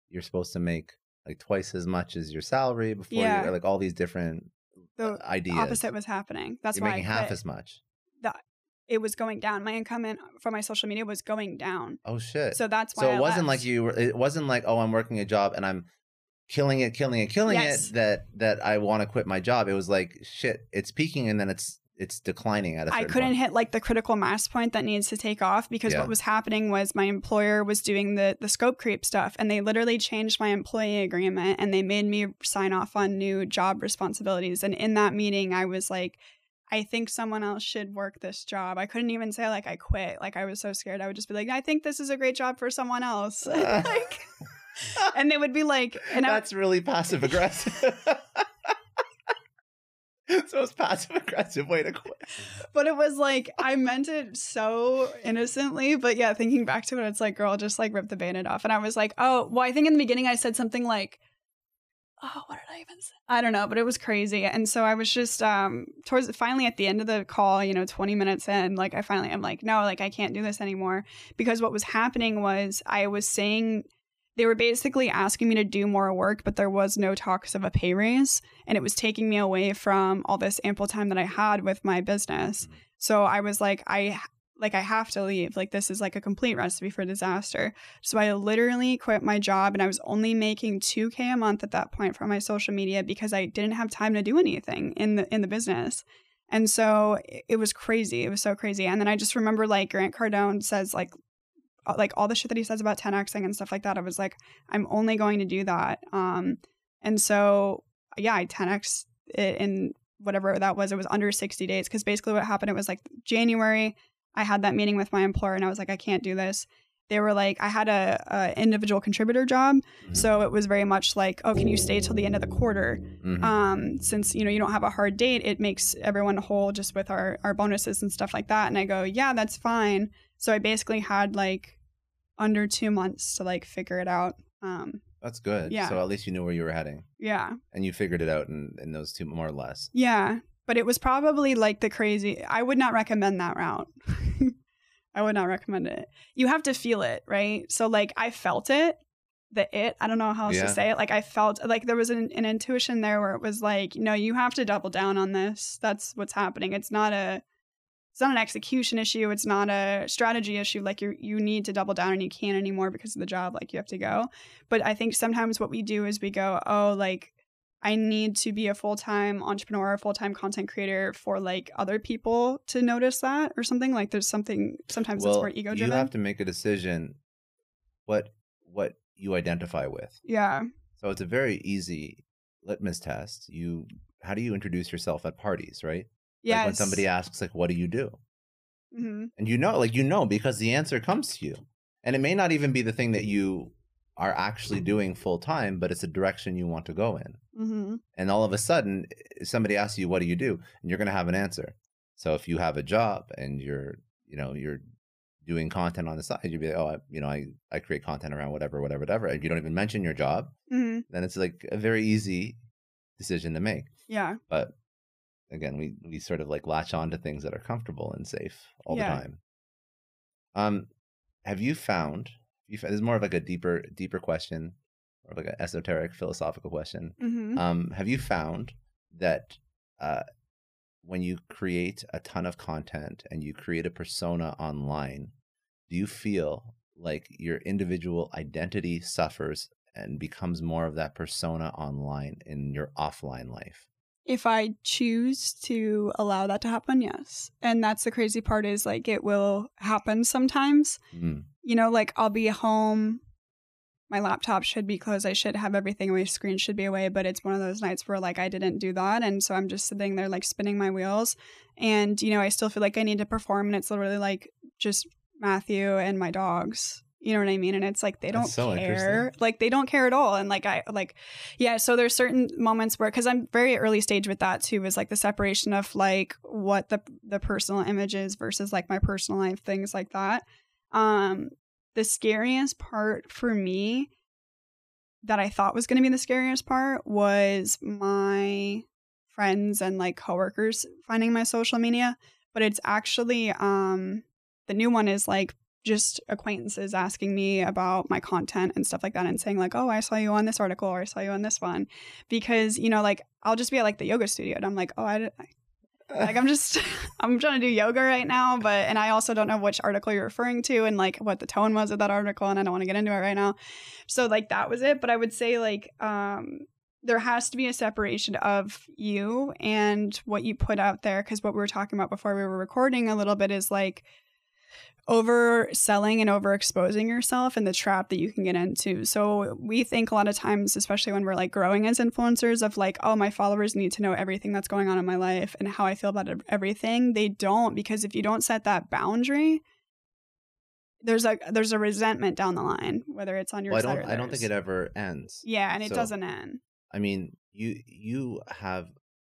you're supposed to make like twice as much as your salary before you, like all these different ideas. The opposite was happening. That's why you're making half as much. It was going down. My income from my social media was going down. Oh shit! So that's why. So it wasn't like it wasn't like, oh, I'm working a job and I'm killing it, that I want to quit my job. It was like, shit, it's peaking and then it's declining at a certain I couldn't point. hit like the critical mass point that needs to take off, because what was happening was my employer was doing the scope creep stuff, and they literally changed my employee agreement and they made me sign off on new job responsibilities. And in that meeting, I was like, I think someone else should work this job. I couldn't even say like I quit. Like I was so scared. I would just be like, I think this is a great job for someone else. Like, and they would be like, and that's really passive aggressive. So it's passive aggressive way to quit. But it was like, I meant it so innocently. But yeah, thinking back to it, it's like, girl, just like rip the Band-Aid off. And I was like, oh, well, I think in the beginning I said something like, oh, what did I even say? I don't know, but it was crazy. And so I was just finally at the end of the call, 20 minutes in, like I finally am like, no, like I can't do this anymore. Because what was happening was I was saying, they were basically asking me to do more work, but there was no talks of a pay raise. And it was taking me away from all this ample time that I had with my business. So I was like, I have to leave. Like, this is like a complete recipe for disaster. So I literally quit my job, and I was only making $2,000 a month at that point from my social media because I didn't have time to do anything in the business. And so it was crazy. It was so crazy. And then I just remember like Grant Cardone says like all the shit that he says about 10Xing and stuff like that. I was like, I'm only going to do that. And so, yeah, I 10X it in whatever that was. It was under 60 days. Cause basically what happened, it was like January, I had that meeting with my employer and I was like, I can't do this. They were like, I had a individual contributor job. So it was very much like, oh, can you stay till the end of the quarter? Since, you know, you don't have a hard date, it makes everyone whole just with our bonuses and stuff like that. And I go, yeah, that's fine. So I basically had like under 2 months to like figure it out. That's good. Yeah. So at least you knew where you were heading. Yeah. And you figured it out in those 2 more or less. Yeah. But it was probably like I would not recommend that route. I would not recommend it. You have to feel it, right? So like I felt it, I don't know how else to say it. Like I felt like there was an intuition there where it was like, no, you have to double down on this. That's what's happening. It's not an execution issue. It's not a strategy issue. Like you need to double down and you can't anymore because of the job. Like you have to go. But I think sometimes what we do is we go, oh, like I need to be a full-time entrepreneur, a full-time content creator for like other people to notice that or something. Like there's something, sometimes it's more ego driven. You have to make a decision what you identify with. Yeah. So it's a very easy litmus test. How do you introduce yourself at parties, right? Yes. Like when somebody asks, like, what do you do? Mm-hmm. And you know, because the answer comes to you. And it may not even be the thing that you are actually doing full time, but it's a direction you want to go in. Mm-hmm. And all of a sudden, somebody asks you, what do you do? And you're going to have an answer. So if you have a job and you're doing content on the side, you'd be like, oh, I create content around whatever. And you don't even mention your job, then it's like a very easy decision to make. Yeah. But again, we sort of like latch on to things that are comfortable and safe all the time. Have you found, this is more of like a deeper question, or like an esoteric philosophical question. Mm-hmm. Have you found that when you create a ton of content and you create a persona online, do you feel like your individual identity suffers and becomes more of that persona online in your offline life? If I choose to allow that to happen, yes. And that's the crazy part is like it will happen sometimes. You know, like I'll be home, my laptop should be closed, I should have everything, my screen should be away, but it's one of those nights where like I didn't do that. And so I'm just sitting there like spinning my wheels. And, you know, I still feel like I need to perform. And it's literally like just Matthew and my dogs. You know what I mean? And it's like, they don't care. Like, they don't care at all. And so there's certain moments where, because I'm very early stage with that too, is like the separation of like what the personal image is versus like my personal life, things like that. The scariest part for me that I thought was going to be the scariest part was my friends and like coworkers finding my social media. But it's actually, the new one is like, just acquaintances asking me about my content and stuff like that and saying like, oh, I saw you on this article or I saw you on this one. Because, you know, like I'll just be at like the yoga studio and I'm like, oh, I'm trying to do yoga right now. And I also don't know which article you're referring to and like what the tone was of that article. And I don't want to get into it right now. So like that was it. But I would say like, there has to be a separation of you and what you put out there. Because what we were talking about before we were recording a little bit is like, overselling and overexposing yourself and the trap that you can get into. So we think a lot of times, especially when we're like growing as influencers, of like, oh, my followers need to know everything that's going on in my life and how I feel about everything. They don't, because if you don't set that boundary, there's a resentment down the line, whether it's on your side or theirs. I don't think it ever ends. Yeah, and it doesn't end. I mean, you have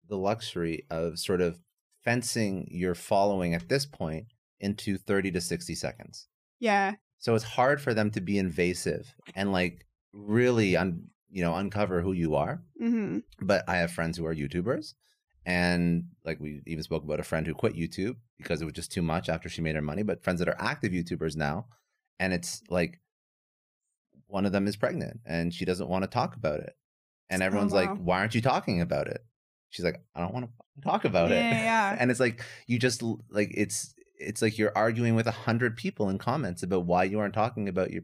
the luxury of sort of fencing your following at this point into 30 to 60 seconds. Yeah. So it's hard for them to be invasive and like really uncover who you are. Mm-hmm. But I have friends who are YouTubers, and like we even spoke about a friend who quit YouTube because it was just too much after she made her money, but friends that are active YouTubers now, and it's like one of them is pregnant and she doesn't want to talk about it. And everyone's like, why aren't you talking about it? She's like, I don't want to talk about it. Yeah. And it's like, you just like, it's like you're arguing with 100 people in comments about why you aren't talking about your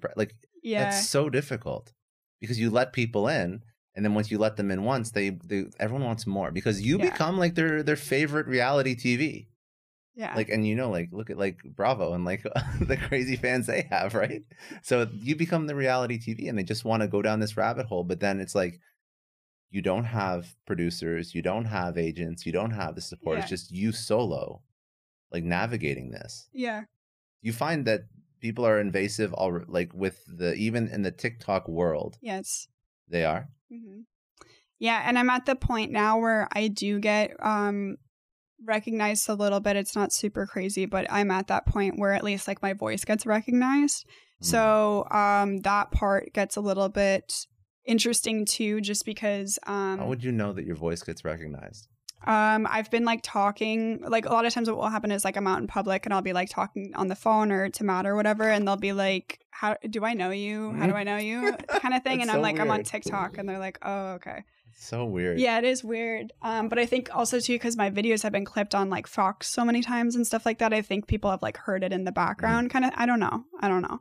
that's so difficult because you let people in, and then once you let them in once, they everyone wants more because you become like their favorite reality TV. Yeah. Like, and like look at like Bravo and like the crazy fans they have, right? So you become the reality TV and they just want to go down this rabbit hole, but then it's like you don't have producers, you don't have agents, you don't have the support. It's just you solo. like navigating this? Yeah. You find that people are invasive, all like with even in the TikTok world. Yes. They are. Mm-hmm. Yeah, and I'm at the point now where I do get recognized a little bit. It's not super crazy, but I'm at that point where at least like my voice gets recognized. So that part gets a little bit interesting too, just because how would you know that your voice gets recognized? I've been like talking, like a lot of times what will happen is like I'm out in public and I'll be like talking on the phone or to Matt or whatever, and they'll be like, how do I know you? How do I know you? Kind of thing. And I'm like, weird. I'm on TikTok, and they're like, oh, okay. So weird. Yeah, it is weird. But I think also too, because my videos have been clipped on like Fox so many times and stuff like that, I think people have like heard it in the background kind of. I don't know.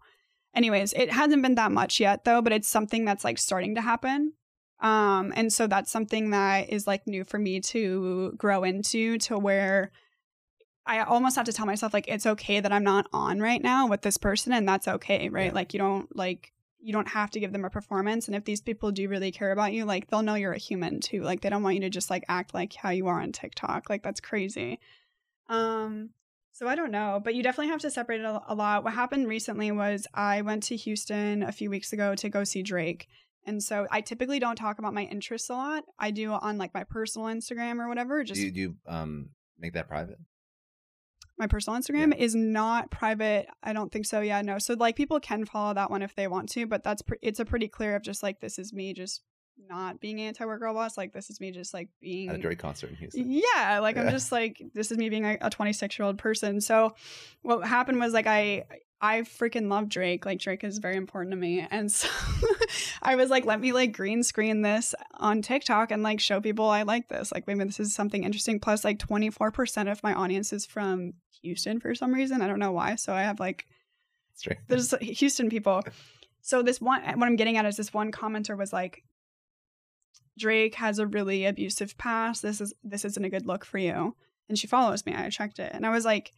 Anyways, it hasn't been that much yet though, but it's something that's like starting to happen. And so that's something that is like new for me to grow into, to where I almost have to tell myself like, it's okay that I'm not on right now with this person, and that's okay. Right. Yeah. Like you don't have to give them a performance. And if these people do really care about you, like they'll know you're a human too. Like they don't want you to just like act like how you are on TikTok. Like that's crazy. So I don't know, but you definitely have to separate it a lot. What happened recently was I went to Houston a few weeks ago to go see Drake. And so I typically don't talk about my interests a lot. I do on like my personal Instagram or whatever. Just do you make that private? My personal Instagram is not private. I don't think so. Yeah, no. So like people can follow that one if they want to, but it's a pretty clear of just like, this is me just not being anti-Work Girlboss. Like this is me just like being at a Drake concert in Houston. Yeah, like I'm just like, this is me being a 26-year-old person. So what happened was like I freaking love Drake. Like Drake is very important to me. And so I was like, let me like green screen this on TikTok and like show people I like this. Like maybe this is something interesting. Plus like 24% of my audience is from Houston for some reason. I don't know why. So I have like, there's Houston people. So this one, what I'm getting at is this one commenter was like, Drake has a really abusive past. This isn't a good look for you. And she follows me. I checked it. And I was like,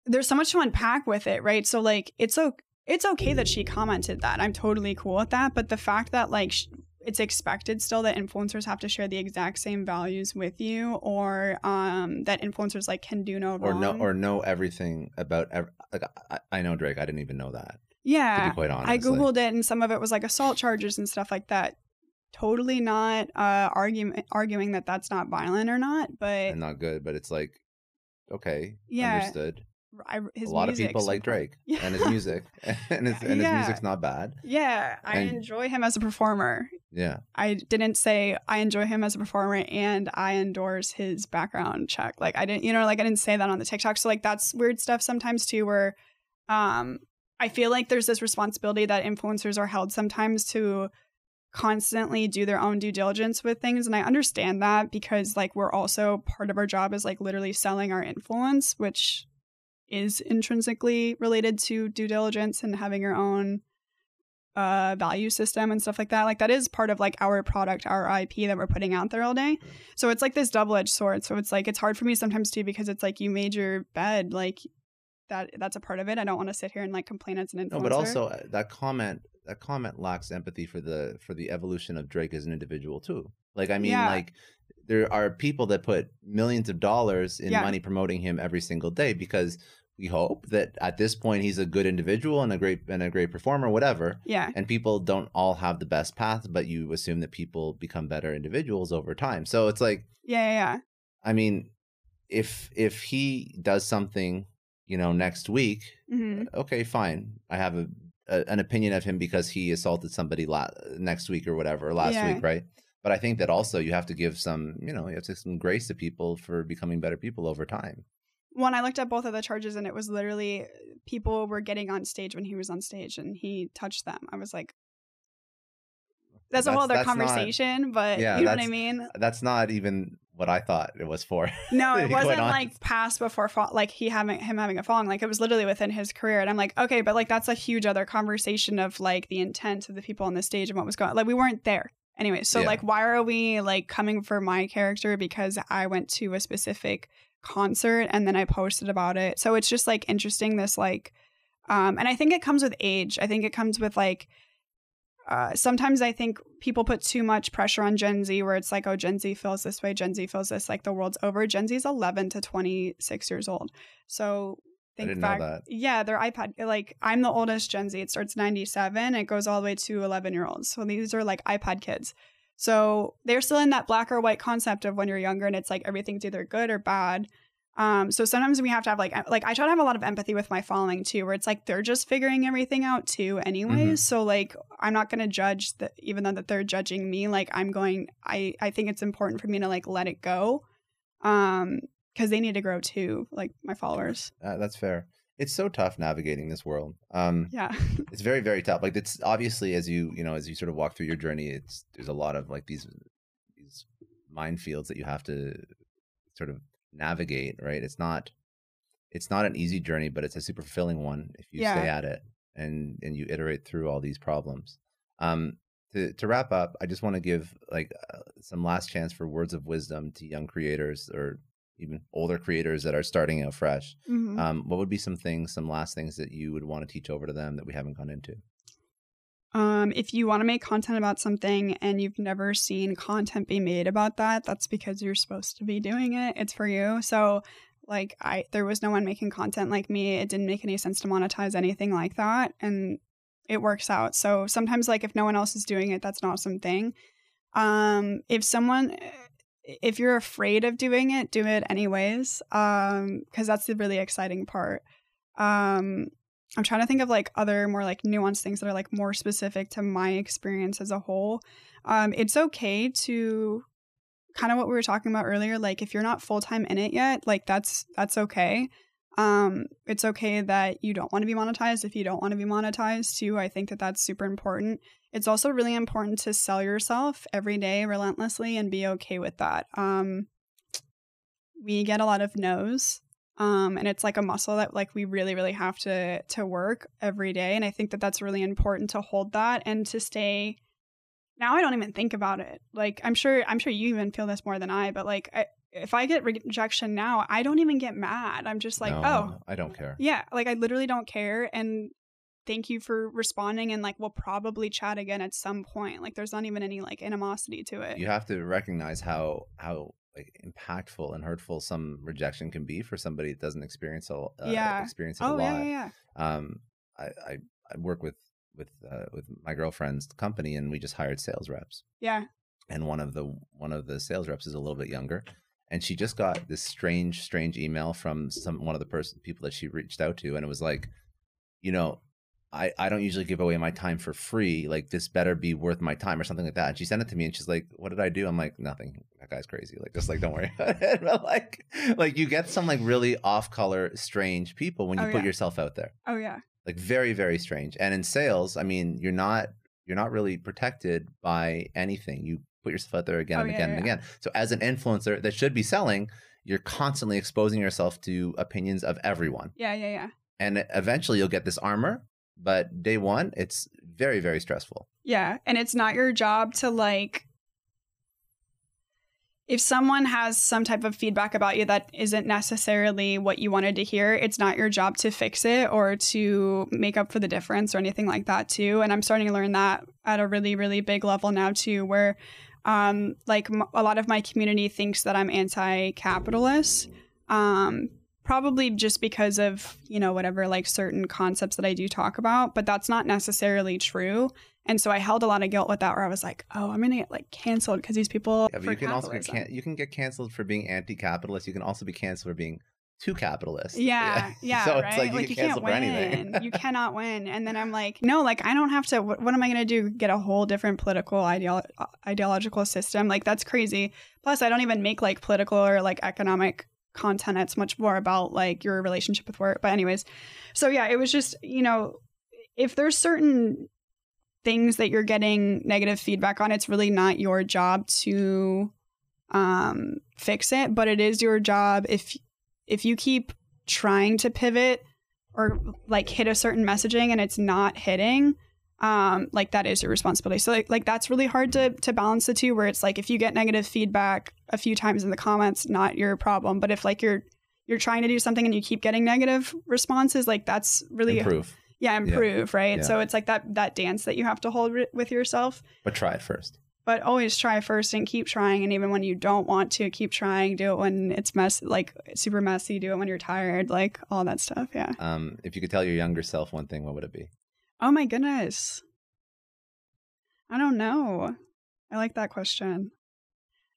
there's so much to unpack with it, right? So like, it's okay that she commented that. I'm totally cool with that. But the fact that like it's expected still that influencers have to share the exact same values with you, or that influencers like can do no wrong, or know everything about. Like I know Drake. I didn't even know that. Yeah, to be quite honest, I googled it, and some of it was like assault charges and stuff like that. Totally not arguing that that's not violent or not, but and not good. But it's like, okay, understood. A lot of people like Drake and his music, and his music's not bad. Yeah, I enjoy him as a performer. Yeah, I didn't say I enjoy him as a performer and I endorse his background check. Like I didn't say that on the TikTok. So like that's weird stuff sometimes too, where I feel like there's this responsibility that influencers are held sometimes to constantly do their own due diligence with things. And I understand that because like we're also, part of our job is like literally selling our influence, which is intrinsically related to due diligence and having your own value system and stuff like that. Like that is part of like our product, our IP that we're putting out there all day. So it's like this double-edged sword. So it's like, it's hard for me sometimes too, because it's like you made your bed, like that's a part of it. I don't want to sit here and like complain as an influencer. No, but also that comment lacks empathy for the evolution of Drake as an individual too. Like I mean, like there are people that put millions of dollars in money promoting him every single day because we hope that at this point he's a good individual and a great performer, whatever. Yeah. And people don't all have the best path, but you assume that people become better individuals over time. So it's like, I mean, if he does something, next week, okay, fine. I have an opinion of him because he assaulted somebody next week or whatever, last week, right? But I think that also you have to give some, some grace to people for becoming better people over time. When I looked at both of the charges, and it was literally people were getting on stage when he was on stage and he touched them. I was like, that's a whole other conversation, but you know what I mean? That's not even what I thought it was for. No, it wasn't like past before, like him having a following. Like it was literally within his career. And I'm like, okay, but like that's a huge other conversation of like the intent of the people on the stage and what was going on. Like we weren't there. Anyway, so like why are we like coming for my character because I went to a specific concert and then I posted about it? So it's just like interesting, this like and I think it comes with age. I think it comes with like sometimes I think people put too much pressure on Gen Z where it's like, oh, Gen Z feels this way. Gen Z feels this, like the world's over. Gen Z is 11 to 26 years old. So I didn't know that. Yeah, their iPad, like I'm the oldest Gen Z. It starts 97. It goes all the way to 11-year-olds. So these are like iPad kids. So they're still in that black or white concept of when you're younger and it's like everything's either good or bad. So sometimes we have to have like I try to have a lot of empathy with my following too, where it's like they're just figuring everything out too anyways. Mm-hmm. So like I'm not going to judge that, even though that they're judging me. Like I think it's important for me to like let it go, because they need to grow too, like my followers. That's fair. It's so tough navigating this world. Yeah, it's very, very tough. Like it's obviously as you sort of walk through your journey, there's a lot of like these minefields that you have to sort of navigate, right? It's not an easy journey, but it's a super fulfilling one if you stay at it and you iterate through all these problems. To wrap up, I just want to give like some last chance for words of wisdom to young creators or even older creators that are starting out fresh. Mm-hmm. What would be some last things that you would want to teach over to them that we haven't gone into? If you want to make content about something and you've never seen content be made about that, that's because you're supposed to be doing it. It's for you. So like there was no one making content like me. It didn't make any sense to monetize anything like that. And it works out. So sometimes like if no one else is doing it, that's an awesome thing. If you're afraid of doing it, do it anyways. Cause that's the really exciting part. I'm trying to think of like other more like nuanced things that are like more specific to my experience as a whole. It's okay to kind of what we were talking about earlier. Like if you're not full-time in it yet, like that's okay. It's okay that you don't want to be monetized if you don't want to be monetized too. I think that that's super important. It's also really important to sell yourself every day relentlessly and be okay with that. We get a lot of no's. And it's like a muscle that like we really, really have to work every day. And I think that that's really important to hold that and to stay. Now I don't even think about it. Like I'm sure you even feel this more than I, but like if I get rejection now, I don't even get mad. I'm just like, no, I don't care. Yeah. Like I literally don't care. And thank you for responding. And like, we'll probably chat again at some point. Like there's not even any like animosity to it. You have to recognize how like impactful and hurtful some rejection can be for somebody that doesn't experience it a lot. Yeah. I work with my girlfriend's company, and we just hired sales reps. Yeah. And one of the sales reps is a little bit younger, and she just got this strange email from one of the people that she reached out to, and it was like, I don't usually give away my time for free. Like this better be worth my time or something like that. And she sent it to me and she's like, what did I do? I'm like, nothing. That guy's crazy. Like, just like, don't worry about it. But like you get some like really off color, strange people when you put yourself out there. Oh yeah. Like very, very strange. And in sales, I mean, you're not really protected by anything. You put yourself out there again and again and again. So as an influencer that should be selling, you're constantly exposing yourself to opinions of everyone. Yeah. And eventually you'll get this armor. But day one, it's very, very stressful. Yeah. And it's not your job to like, if someone has some type of feedback about you that isn't necessarily what you wanted to hear, it's not your job to fix it or to make up for the difference or anything like that too. And I'm starting to learn that at a really, really big level now too, where like a lot of my community thinks that I'm anti-capitalist. Probably just because of, whatever, like certain concepts that I do talk about, but that's not necessarily true. And so I held a lot of guilt with that where I was like, oh, I'm going to get like canceled because these people. Yeah, but you can also you can get canceled for being anti-capitalist. You can also be canceled for being too capitalist. Yeah. So right? It's like you can't win. Anything. You cannot win. And then I'm like, no, like I don't have to. What am I going to do? Get a whole different political ideological system? Like that's crazy. Plus, I don't even make like political or like economic content. It's much more about like your relationship with work. But anyways, so yeah, it was just, if there's certain things that you're getting negative feedback on, it's really not your job to fix it, but it is your job if you keep trying to pivot or like hit a certain messaging and it's not hitting, like that is your responsibility. So like that's really hard to balance the two, where it's like if you get negative feedback a few times in the comments, not your problem. But if like you're trying to do something and you keep getting negative responses, like that's really improve. improve, right? Yeah. So it's like that dance that you have to hold with yourself. But try it first. But always try first and keep trying. And even when you don't want to, keep trying. Do it when it's super messy. Do it when you're tired, like all that stuff. Yeah. If you could tell your younger self one thing, what would it be? Oh my goodness. I don't know. I like that question.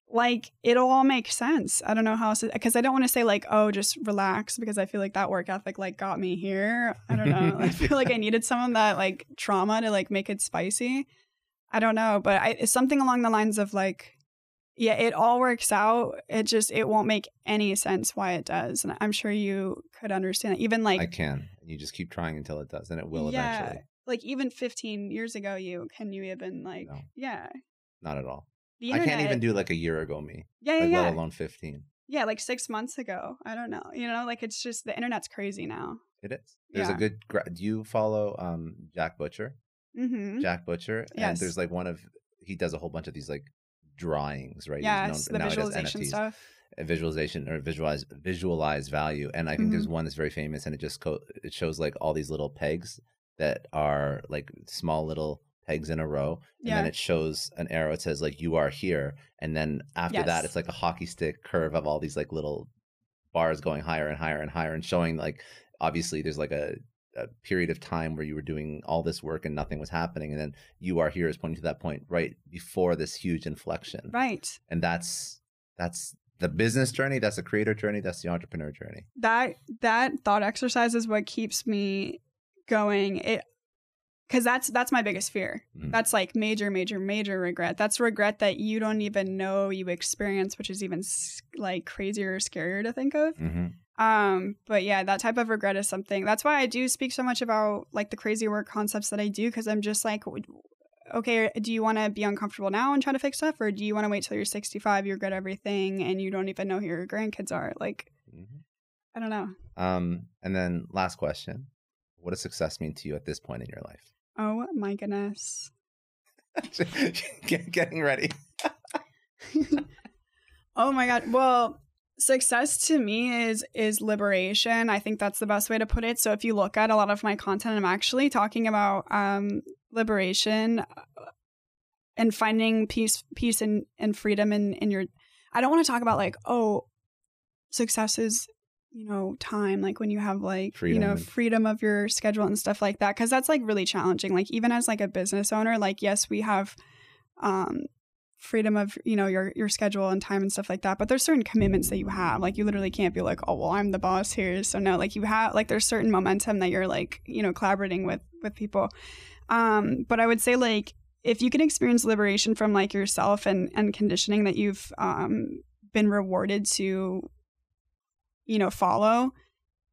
Like, it'll all make sense. I don't know how else, because I don't want to say like, oh, just relax, because I feel like that work ethic like got me here. I don't know. I feel like I needed some of that like trauma to like make it spicy. I don't know, but it's something along the lines of like, yeah, it all works out. It won't make any sense why it does. And I'm sure you could understand it. Even like, I can. You just keep trying until it does, and it will eventually. Like even 15 years ago, can you even like, No. Yeah. Not at all. The internet, I can't even do like a year ago me. Yeah, like, yeah. Let alone 15. Yeah, like 6 months ago. I don't know. Like it's just, the internet's crazy now. It is. There's a good, do you follow Jack Butcher? Mm-hmm. Jack Butcher. Yes. And there's like he does a whole bunch of these like drawings, right? Yes, the visualization stuff. Visualization or visualize value. And I think there's one that's very famous, and it shows like all these little pegs that are like small little pegs in a row, and then it shows an arrow. It says like, you are here, and then after that it's like a hockey stick curve of all these like little bars going higher and higher and higher, and showing like, obviously there's like a period of time where you were doing all this work and nothing was happening, and then you are here is pointing to that point right before this huge inflection, right? And that's the business journey, that's the creator journey, that's the entrepreneur journey. That thought exercise is what keeps me going. Because that's my biggest fear. Mm-hmm. That's like major regret. That's regret that you don't even know you experience, which is even like crazier or scarier to think of. Mm-hmm. But yeah, that type of regret is something. That's why I do speak so much about like the crazy work concepts that I do, because I'm just like, okay, do you want to be uncomfortable now and try to fix stuff, or do you want to wait till you're 65, you regret everything, and you don't even know who your grandkids are? Like, I don't know. And then last question. What does success mean to you at this point in your life? Oh my goodness. Getting ready. Oh my God. Well, success to me is liberation. I think that's the best way to put it. So if you look at a lot of my content, I'm actually talking about liberation and finding peace and freedom in your, I don't want to talk about like, oh, success is, time, like when you have like, freedom of your schedule and stuff like that. Cause that's like really challenging. Like even as like a business owner, like, yes, we have, freedom of, your schedule and time and stuff like that. But there's certain commitments that you have. Like you literally can't be like, oh, well, I'm the boss here. So no, like you have, like there's certain momentum that you're like, collaborating with people. But I would say like, if you can experience liberation from like yourself and conditioning that you've, been rewarded to, follow,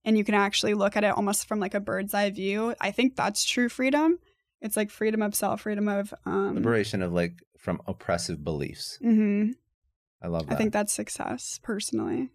and you can actually look at it almost from like a bird's eye view, I think that's true freedom. It's like freedom of self, freedom of liberation of like from oppressive beliefs. Mm-hmm. I love that. I think that's success personally.